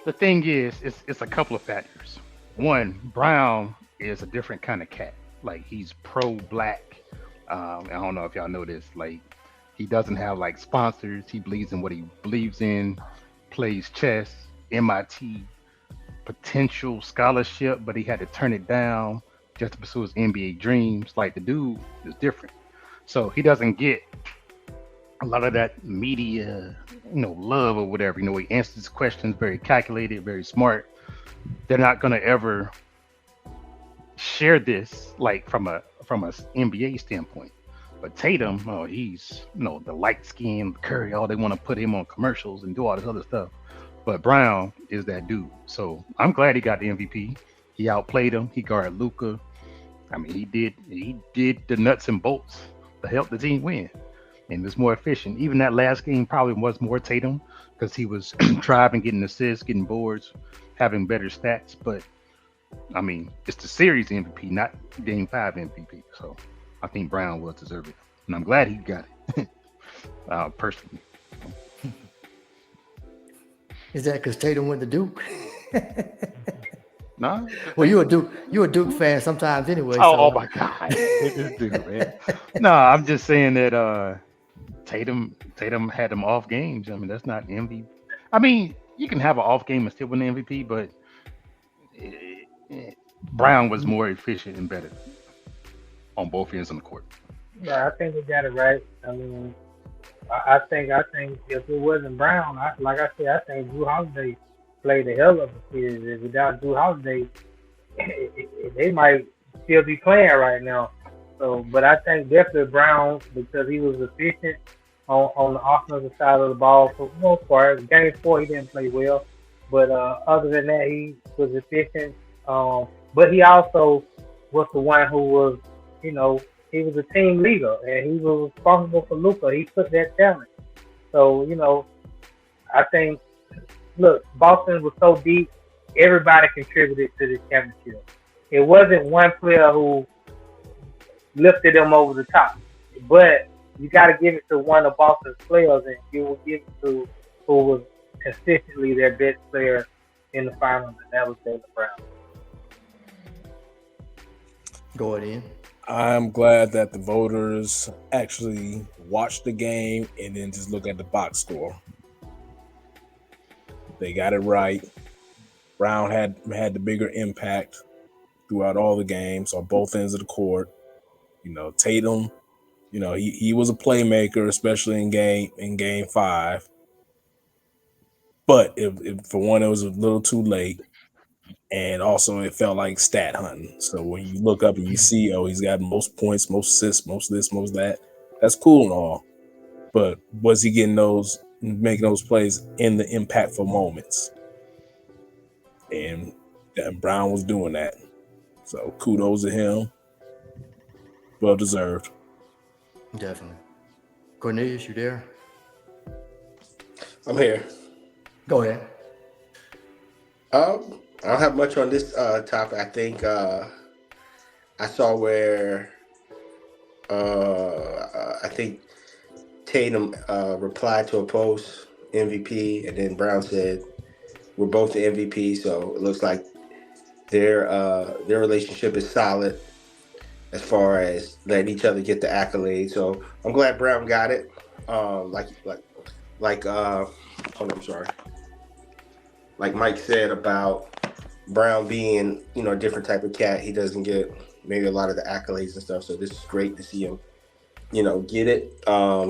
the thing is, it's a couple of factors. One, Brown is a different kind of cat. Like he's pro-black. I don't know if y'all know this. Like he doesn't have like sponsors. He believes in what he believes in. Plays chess. MIT potential scholarship, but he had to turn it down just to pursue his NBA dreams. Like the dude is different. So he doesn't get a lot of that media, love or whatever. He answers questions very calculated, very smart. They're not gonna ever share this like from a NBA standpoint. But Tatum, he's the light skin Curry. All they want to put him on commercials and do all this other stuff. But Brown is that dude. So I'm glad he got the MVP. He outplayed him. He guarded Luka. I mean, he did the nuts and bolts to help the team win. And was more efficient. Even that last game probably was more Tatum because he was driving, getting assists, getting boards, having better stats. But I mean, it's the series MVP, not Game 5 MVP. So I think Brown will deserve it, and I'm glad he got it. Personally. Is that because Tatum went to Duke? No. Well, you a Duke fan sometimes anyway. Oh my God, this dude, man. No, I'm just saying that Tatum had them off games. I mean, that's not MVP. I mean, you can have an off game and still win the MVP, but Brown was more efficient and better on both ends of the court. Yeah, I think we got it right. I mean, I think if it wasn't Brown, I think Drew Holiday played the hell of a series. Without Drew Holiday, they might still be playing right now. So, but I think definitely Brown, because he was efficient on the offensive side of the ball for the most part. Game 4, he didn't play well, but other than that, he was efficient. But he also was the one who was, he was a team leader, and he was responsible for Luka. He put that talent. So, I think look, Boston was so deep, everybody contributed to this championship. It wasn't one player who lifted them over the top, but you got to give it to one of Boston's players, and you will give it to who was consistently their best player in the finals, and that was Jaylen Brown. Go ahead, Ian. I'm glad that the voters actually watched the game and then just look at the box score. They got it right. Brown had the bigger impact throughout all the games on both ends of the court. Tatum, he was a playmaker, especially in game 5. But if for one, it was a little too late. And also it felt like stat hunting. So when you look up and you see, he's got most points, most assists, most this, most that, that's cool and all. But was he making those plays in the impactful moments? And Brown was doing that. So kudos to him. Well deserved. Definitely. Cornelius, you there? I'm here. Go ahead. I don't have much on this topic. I think I saw where I think Tatum replied to a post MVP, and then Brown said we're both the MVP. So it looks like their relationship is solid as far as letting each other get the accolades. So I'm glad Brown got it. Like Mike said about Brown being, a different type of cat. He doesn't get maybe a lot of the accolades and stuff. So this is great to see him, get it.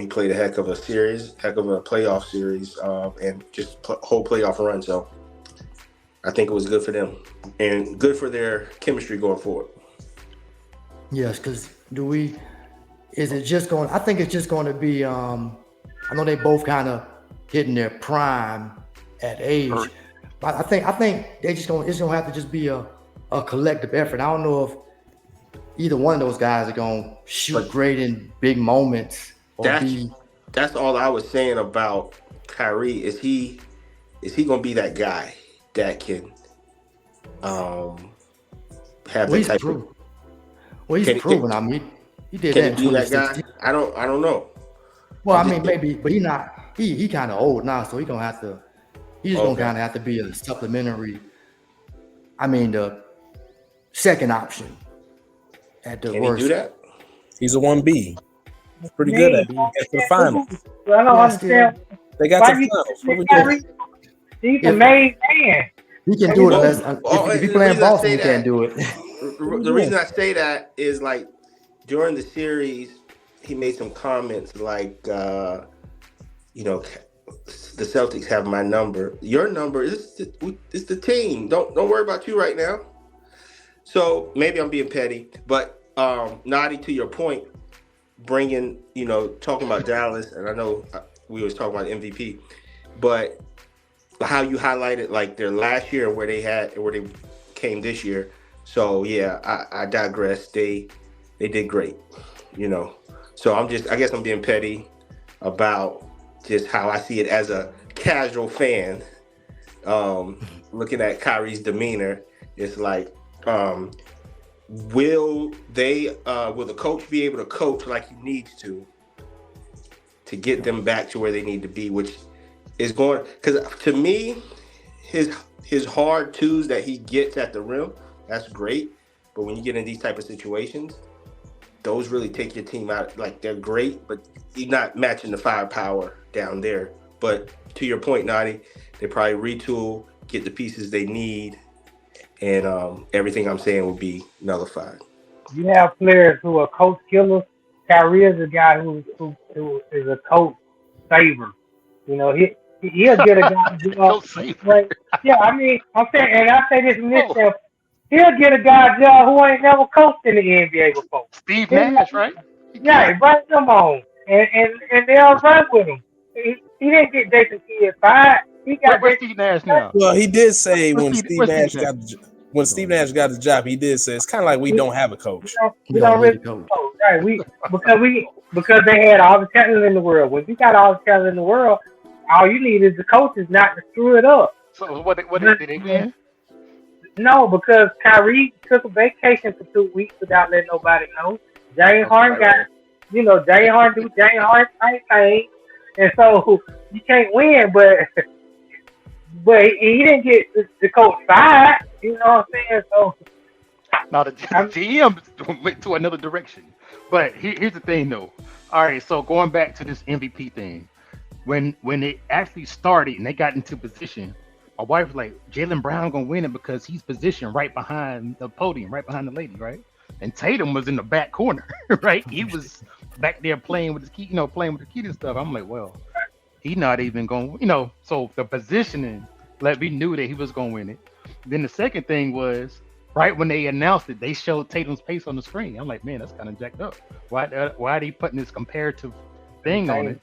He played a heck of a playoff series, and just whole playoff run. So I think it was good for them and good for their chemistry going forward. Yes, because is it just going, I think it's just going to be, I know they both kind of hitting their prime at age. But I think it's gonna have to just be a collective effort. I don't know if either one of those guys are gonna shoot great in big moments. That's all I was saying about Kyrie. Is he gonna be that guy that can have that type of? Well, he's proven. I mean, he did that in 2016. I don't know. Well, maybe, but he's not. He kind of old now, so he's gonna have to. He's gonna kind of have to be a supplementary. The second option at the worst. Can he do that? He's a 1B. Pretty good at the finals. I don't understand. They got to the finals. He's a made man. He can do it. If he's playing Boston, he can't do it. The reason I say that is like during the series, he made some comments like, the Celtics have my number. Your number is the team. Don't worry about you right now. So maybe I'm being petty, but Nadi, to your point, talking about Dallas, and I know we was talking about MVP, but how you highlighted like their last year and where they came this year. So yeah, I digress. They did great, So I guess I'm being petty about just how I see it as a casual fan, looking at Kyrie's demeanor. It's like, will the coach be able to coach like he needs to get them back to where they need to be, which is going, because to me, his hard twos that he gets at the rim, that's great. But when you get in these type of situations, those really take your team out. Like, they're great, but you're not matching the firepower down there. But to your point, Nadi, they probably retool, get the pieces they need, and everything I'm saying will be nullified. You have players who are coach killers. Kyrie is a guy who is a coach saver. He'll get a guy. Coach saver. Right? Yeah, I'm saying, and I say this in this sense, he'll get a guy job who ain't never coached in the NBA before. Steve Nash, right? Yeah, bring them on, and they'll run with him. He didn't get Jason Kidd fired. He got Where's Steve Nash now? Well, he did say when Steve Nash got the job, he did say it's kind of like we don't have a coach. We don't really coach, right? Because they had all the talent in the world. When you got all the talent in the world, all you need is the coaches not to screw it up. So what did they win? No, because Kyrie took a vacation for 2 weeks without letting nobody know. James Harden got, James Harden do James Harden type thing, and so you can't win. But he didn't get the coach fired. You know what I'm saying? So Now the GM went to another direction. But here's the thing, though. All right, so going back to this MVP thing, when it actually started and they got into position, my wife was like, Jaylen Brown gonna win it because he's positioned right behind the podium, right behind the lady, right? And Tatum was in the back corner, right? He was back there playing with his key, playing with the key and stuff. I'm like, well, he not even going, so the positioning let me knew that he was gonna win it. Then the second thing was right when they announced it, they showed Tatum's pace on the screen. I'm like, man, that's kind of jacked up. Why are they putting this comparative thing on it?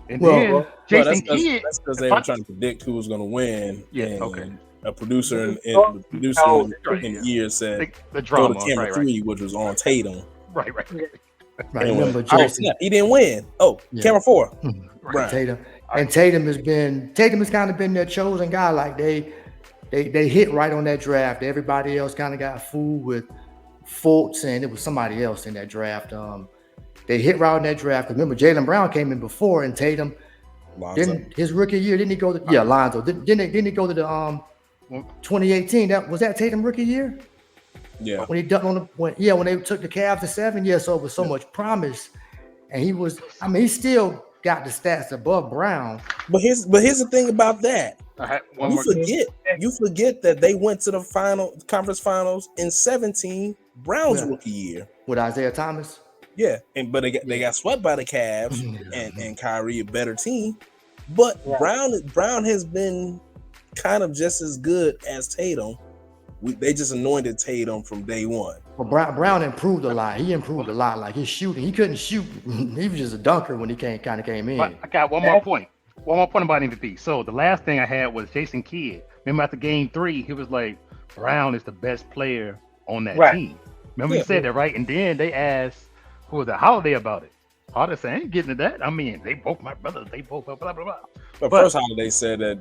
And then Jason Kidd, that's because they were trying to predict who was going to win. Yeah, and okay. A producer in years said the go drama, to camera 3, which was on Tatum. Right. Right. Remember, Jason, he didn't win. Camera 4. Right. Tatum. And Tatum has kind of been their chosen guy. Like they hit right on that draft. Everybody else kind of got fooled with Fultz, and it was somebody else in that draft. They hit right on that draft. Remember, Jaylen Brown came in before, and Tatum didn't his rookie year. Didn't he go to Lonzo? Didn't he go to the 2018? That Tatum rookie year. Yeah. When he dunked on when they took the Cavs to 7 years, so it was so much promise, and he still got the stats above Brown. But here's the thing about that. You forget that they went to the conference finals in 2017, Brown's rookie year with Isaiah Thomas. Yeah, but they got swept by the Cavs and Kyrie, a better team. But Brown has been kind of just as good as Tatum. They just anointed Tatum from day one. Well, Brown improved a lot. He improved a lot. Like his shooting, he couldn't shoot. He was just a dunker when he came in. But I got one more point. One more point about MVP. So the last thing I had was Jason Kidd. Remember after Game 3, he was like, Brown is the best player on that team. Remember he said that, right? And then they asked, who was it, Holiday about it. Holiday said, I ain't getting to that. I mean, they both my brothers. They both blah, blah, blah. But first Holiday said that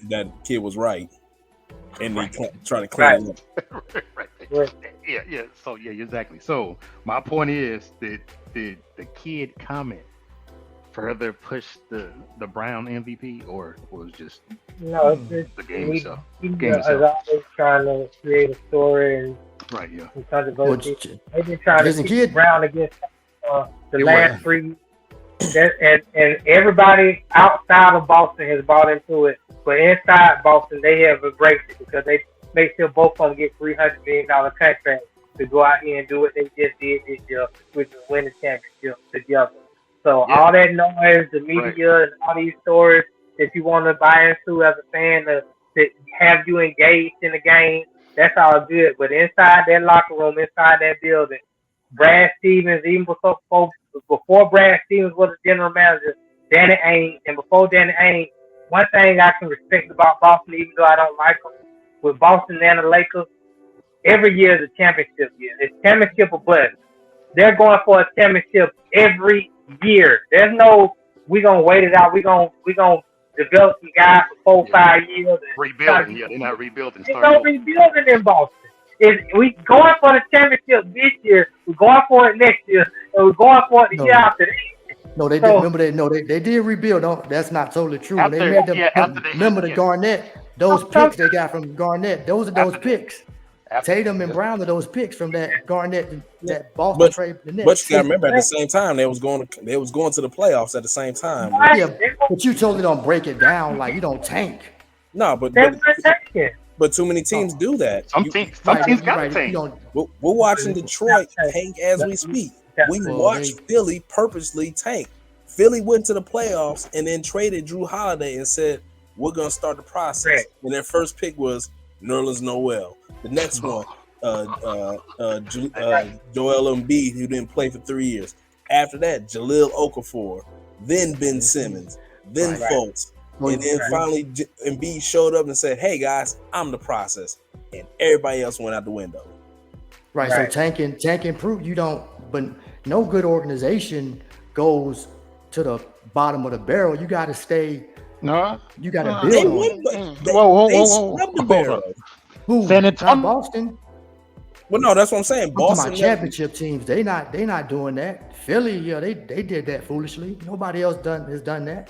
that kid was right. And they trying to clean it up. Right. Yeah. So, exactly. So my point is that the Kidd comment further push the Brown MVP, or was just it's the game itself? He's always trying to create a story and controversy. They've been trying to keep Brown against the last 3, and everybody outside of Boston has bought into it, but inside Boston they have embraced it because they make sure both of them get $300 million contracts to go out here and do what they just did this year, which is win the championship together. So all that noise, the media, and all these stories that you want to buy into as a fan to have you engaged in the game, that's all good. But inside that locker room, inside that building, Brad Stevens, even before Brad Stevens was the general manager, Danny Ainge, and before Danny Ainge, one thing I can respect about Boston, even though I don't like them, with Boston and the Lakers, every year is a championship year. It's championship or bust. They're going for a championship every year. There's no, we're going to wait it out. We're going to develop some guys for 4-5 years. Rebuilding. They're not rebuilding. There's no rebuilding in Boston. We going for the championship this year. We're going for it next year. And we're going for it the year after that. No, they did. Remember, they did rebuild. No, that's not totally true. They made them. Remember the Garnett. Those picks they got from Garnett. Those are those picks. Tatum and Brown are those picks from that Garnett, that Boston trade. But you gotta remember, at the same time, they was going to the playoffs at the same time. Yeah, but you totally don't break it down like you don't tank. No, but too many teams do that. Some teams got to tank. We're watching Detroit tank as we speak. We watched Philly purposely tank. Philly went to the playoffs and then traded Drew Holiday and said, we're going to start the process. And their first pick was Nerlens Noel. The next one, Joel Embiid, who didn't play for 3 years. After that, Jahlil Okafor. Then Ben Simmons. Then Fultz. And then finally, Embiid showed up and said, hey, guys, I'm the process. And everybody else went out the window. Right. So tanking proof you don't, but no good organization goes to the bottom of the barrel. You got to stay No. You got to They build on won, it. but Whoa. snubbed the Hold up. Bears. Who? San Not Antonio. Boston. Well, no, that's what I'm saying. I'm talking Boston about never, championship teams. They not doing that. Philly, yeah, they did that foolishly. Nobody else has done that.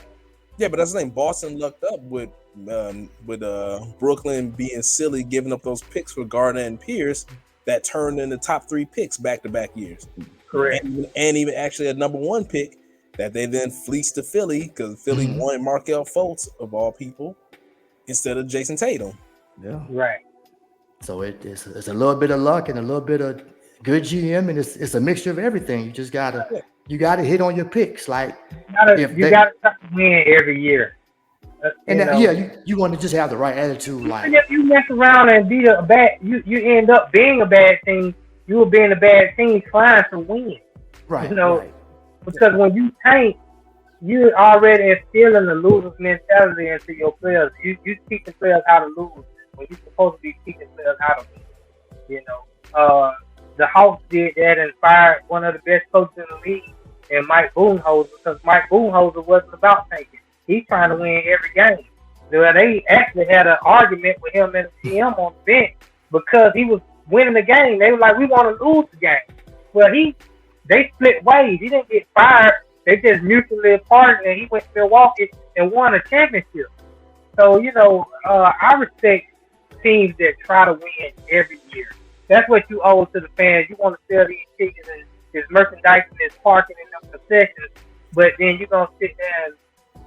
yeah, but that's the thing. Boston lucked up with Brooklyn being silly, giving up those picks for Gardner and Pierce that turned into top 3 picks back-to-back years. Correct. And even actually a number 1 pick that they then fleeced to Philly because Philly Mhm. wanted Markelle Fultz of all people instead of Jason Tatum. Yeah. Right. So it's a little bit of luck and a little bit of good GM, and it's a mixture of everything. You just gotta hit on your picks. Like You gotta try to win every year. you want to just have the right attitude. Like Even if you mess around and be a bad, you end up being a bad team. You will be in a bad team trying to win. right, right. Because when you tank, you're already instilling the loser's mentality into your players. You teaching players how to lose when you're supposed to be teaching players how to win. The Hawks did that and fired one of the best coaches in the league, and Mike Budenholzer, because Mike Budenholzer wasn't about tanking. He's trying to win every game. They actually had an argument with him and the GM on the bench because he was winning the game. They were like, we want to lose the game. Well, they split ways. He didn't get fired. They just mutually parted, and he went to Milwaukee and won a championship. So, I respect teams that try to win every year. That's what you owe to the fans. You want to sell these tickets and this merchandise and this parking and them concessions, but then you're going to sit there and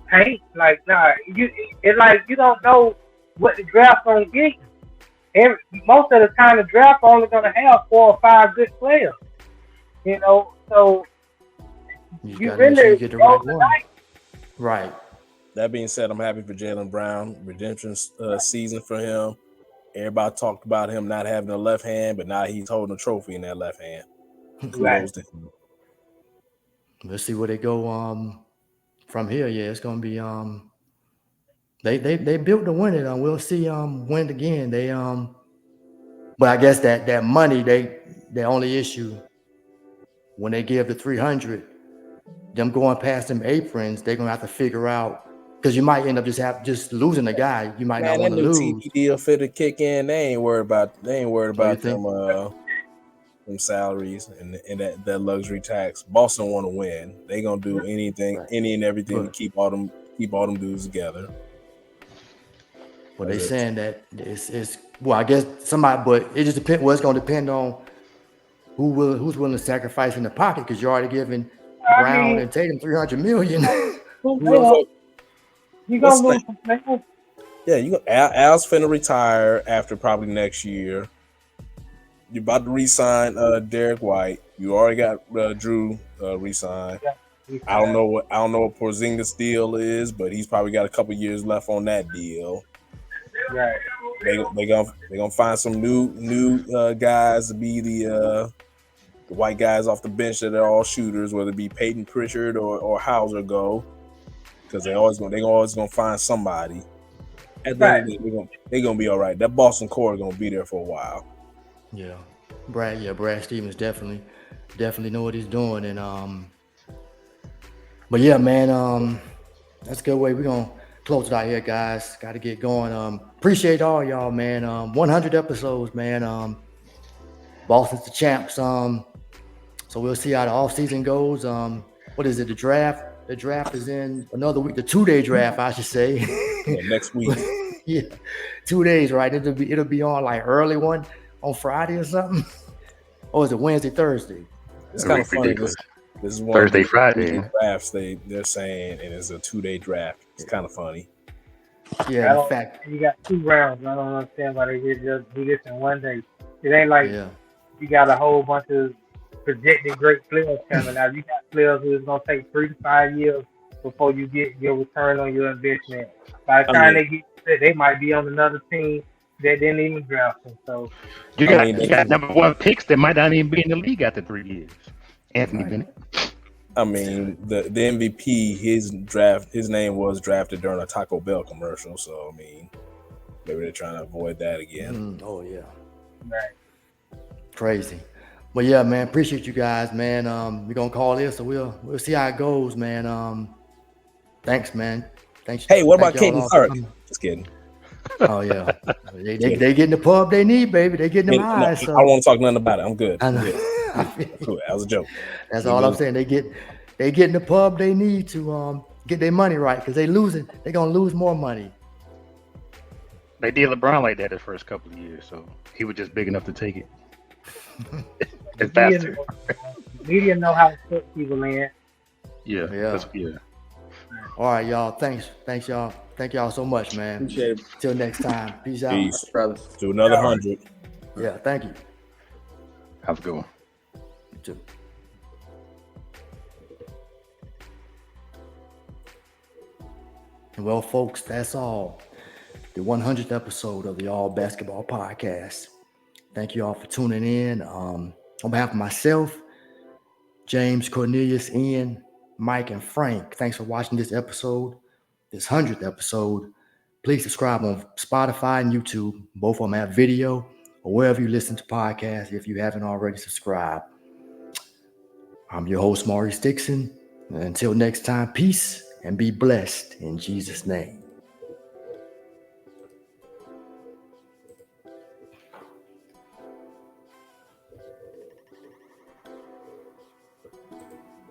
paint. Like, nah, it's like you don't know what the draft's going to get you. Most of the time, the draft only going to have 4 or 5 good players. So you gotta really make sure you get the right one. dice. Right. That being said, I'm happy for Jaylen Brown. Redemption season for him. Everybody talked about him not having a left hand, but now he's holding a trophy in that left hand. Kudos to him. Let's see where they go from here. Yeah, it's gonna be they built to win it. We'll see win it again. But I guess that money the only issue when they give the 300, them going past them aprons, they're gonna have to figure out because you might end up just losing a guy. You might not want to lose. TV deal fit to kick in. They ain't worried about think? them salaries and that luxury tax. Boston want to win. They gonna do anything, any and everything to keep all them dudes together. Well, they saying that it's well, I guess somebody, but it just depends. Well, it's gonna depend on who's willing to sacrifice in the pocket because you're already giving Brown and Tatum $300 million. You gonna lose some players. Yeah, Al's finna retire after probably next year. You're about to re-sign Derek White. You already got Drew re-signed. Yeah, I don't know what Porzingis deal is, but he's probably got a couple years left on that deal. Right. They gonna find some new guys to be the white guys off the bench that are all shooters, whether it be Peyton Pritchard or Hauser go, because they always gonna find somebody. At the end of the day, they're gonna be all right. That Boston core is gonna be there for a while. Yeah, Brad Stevens definitely know what he's doing, and but yeah, man, that's a good way. We're gonna close it out here, guys. Got to get going. Appreciate all y'all, man. 100 episodes, man. Boston's the champs. So we'll see how the offseason goes. What is it? The draft. The draft is in another week. The 2-day draft, I should say. Yeah, next week. Yeah, 2 days, right? It'll be on like early one on Friday or something. Or is it Wednesday, Thursday? It's kind of funny. This is one Thursday, of the Friday. drafts they're saying, and it's a 2-day draft. It's kind of funny. Yeah, in fact, you got 2 rounds. I don't understand why they just do this in one day. It ain't like you got a whole bunch of projected great players coming out. You got players who's gonna take 3 to 5 years before you get your return on your investment. By the time they might be on another team that didn't even draft them. So you got number 1 picks that might not even be in the league after 3 years. Anthony Bennett. I mean, the MVP, his name was drafted during a Taco Bell commercial. So I mean, maybe they're trying to avoid that again. Oh yeah, right. Crazy. But yeah, man, appreciate you guys, man. We're gonna call this, so we'll see how it goes, man. Thanks, man. Thanks. Hey, what about Thank y'all Caden all for Clark? coming. Just kidding. Oh yeah, they getting the pub they need, baby. They getting them No, eyes. I So don't want to talk nothing about it. I'm good. I I'm know. good. Cool. That was a joke. That's We all I'm good. saying. They getting the pub they need to get their money right, because they losing. They gonna lose more money. They did LeBron like that his first couple of years, so he was just big enough to take it. It's faster. Media know how to put people in. Yeah. Yeah. All right, y'all. Thanks, y'all. Thank y'all so much, man. Appreciate it, Till next time. Peace out. Peace. brother. To another 100. Yeah, thank you. Have a good one. You too. Well, folks, that's all. The 100th episode of the All Basketball Podcast. Thank you all for tuning in. On behalf of myself, James, Cornelius, Ian, Mike, and Frank, thanks for watching this episode, this 100th episode. Please subscribe on Spotify and YouTube. Both of them have video, or wherever you listen to podcasts if you haven't already subscribed. I'm your host, Maurice Dixon. Until next time, peace and be blessed in Jesus' name.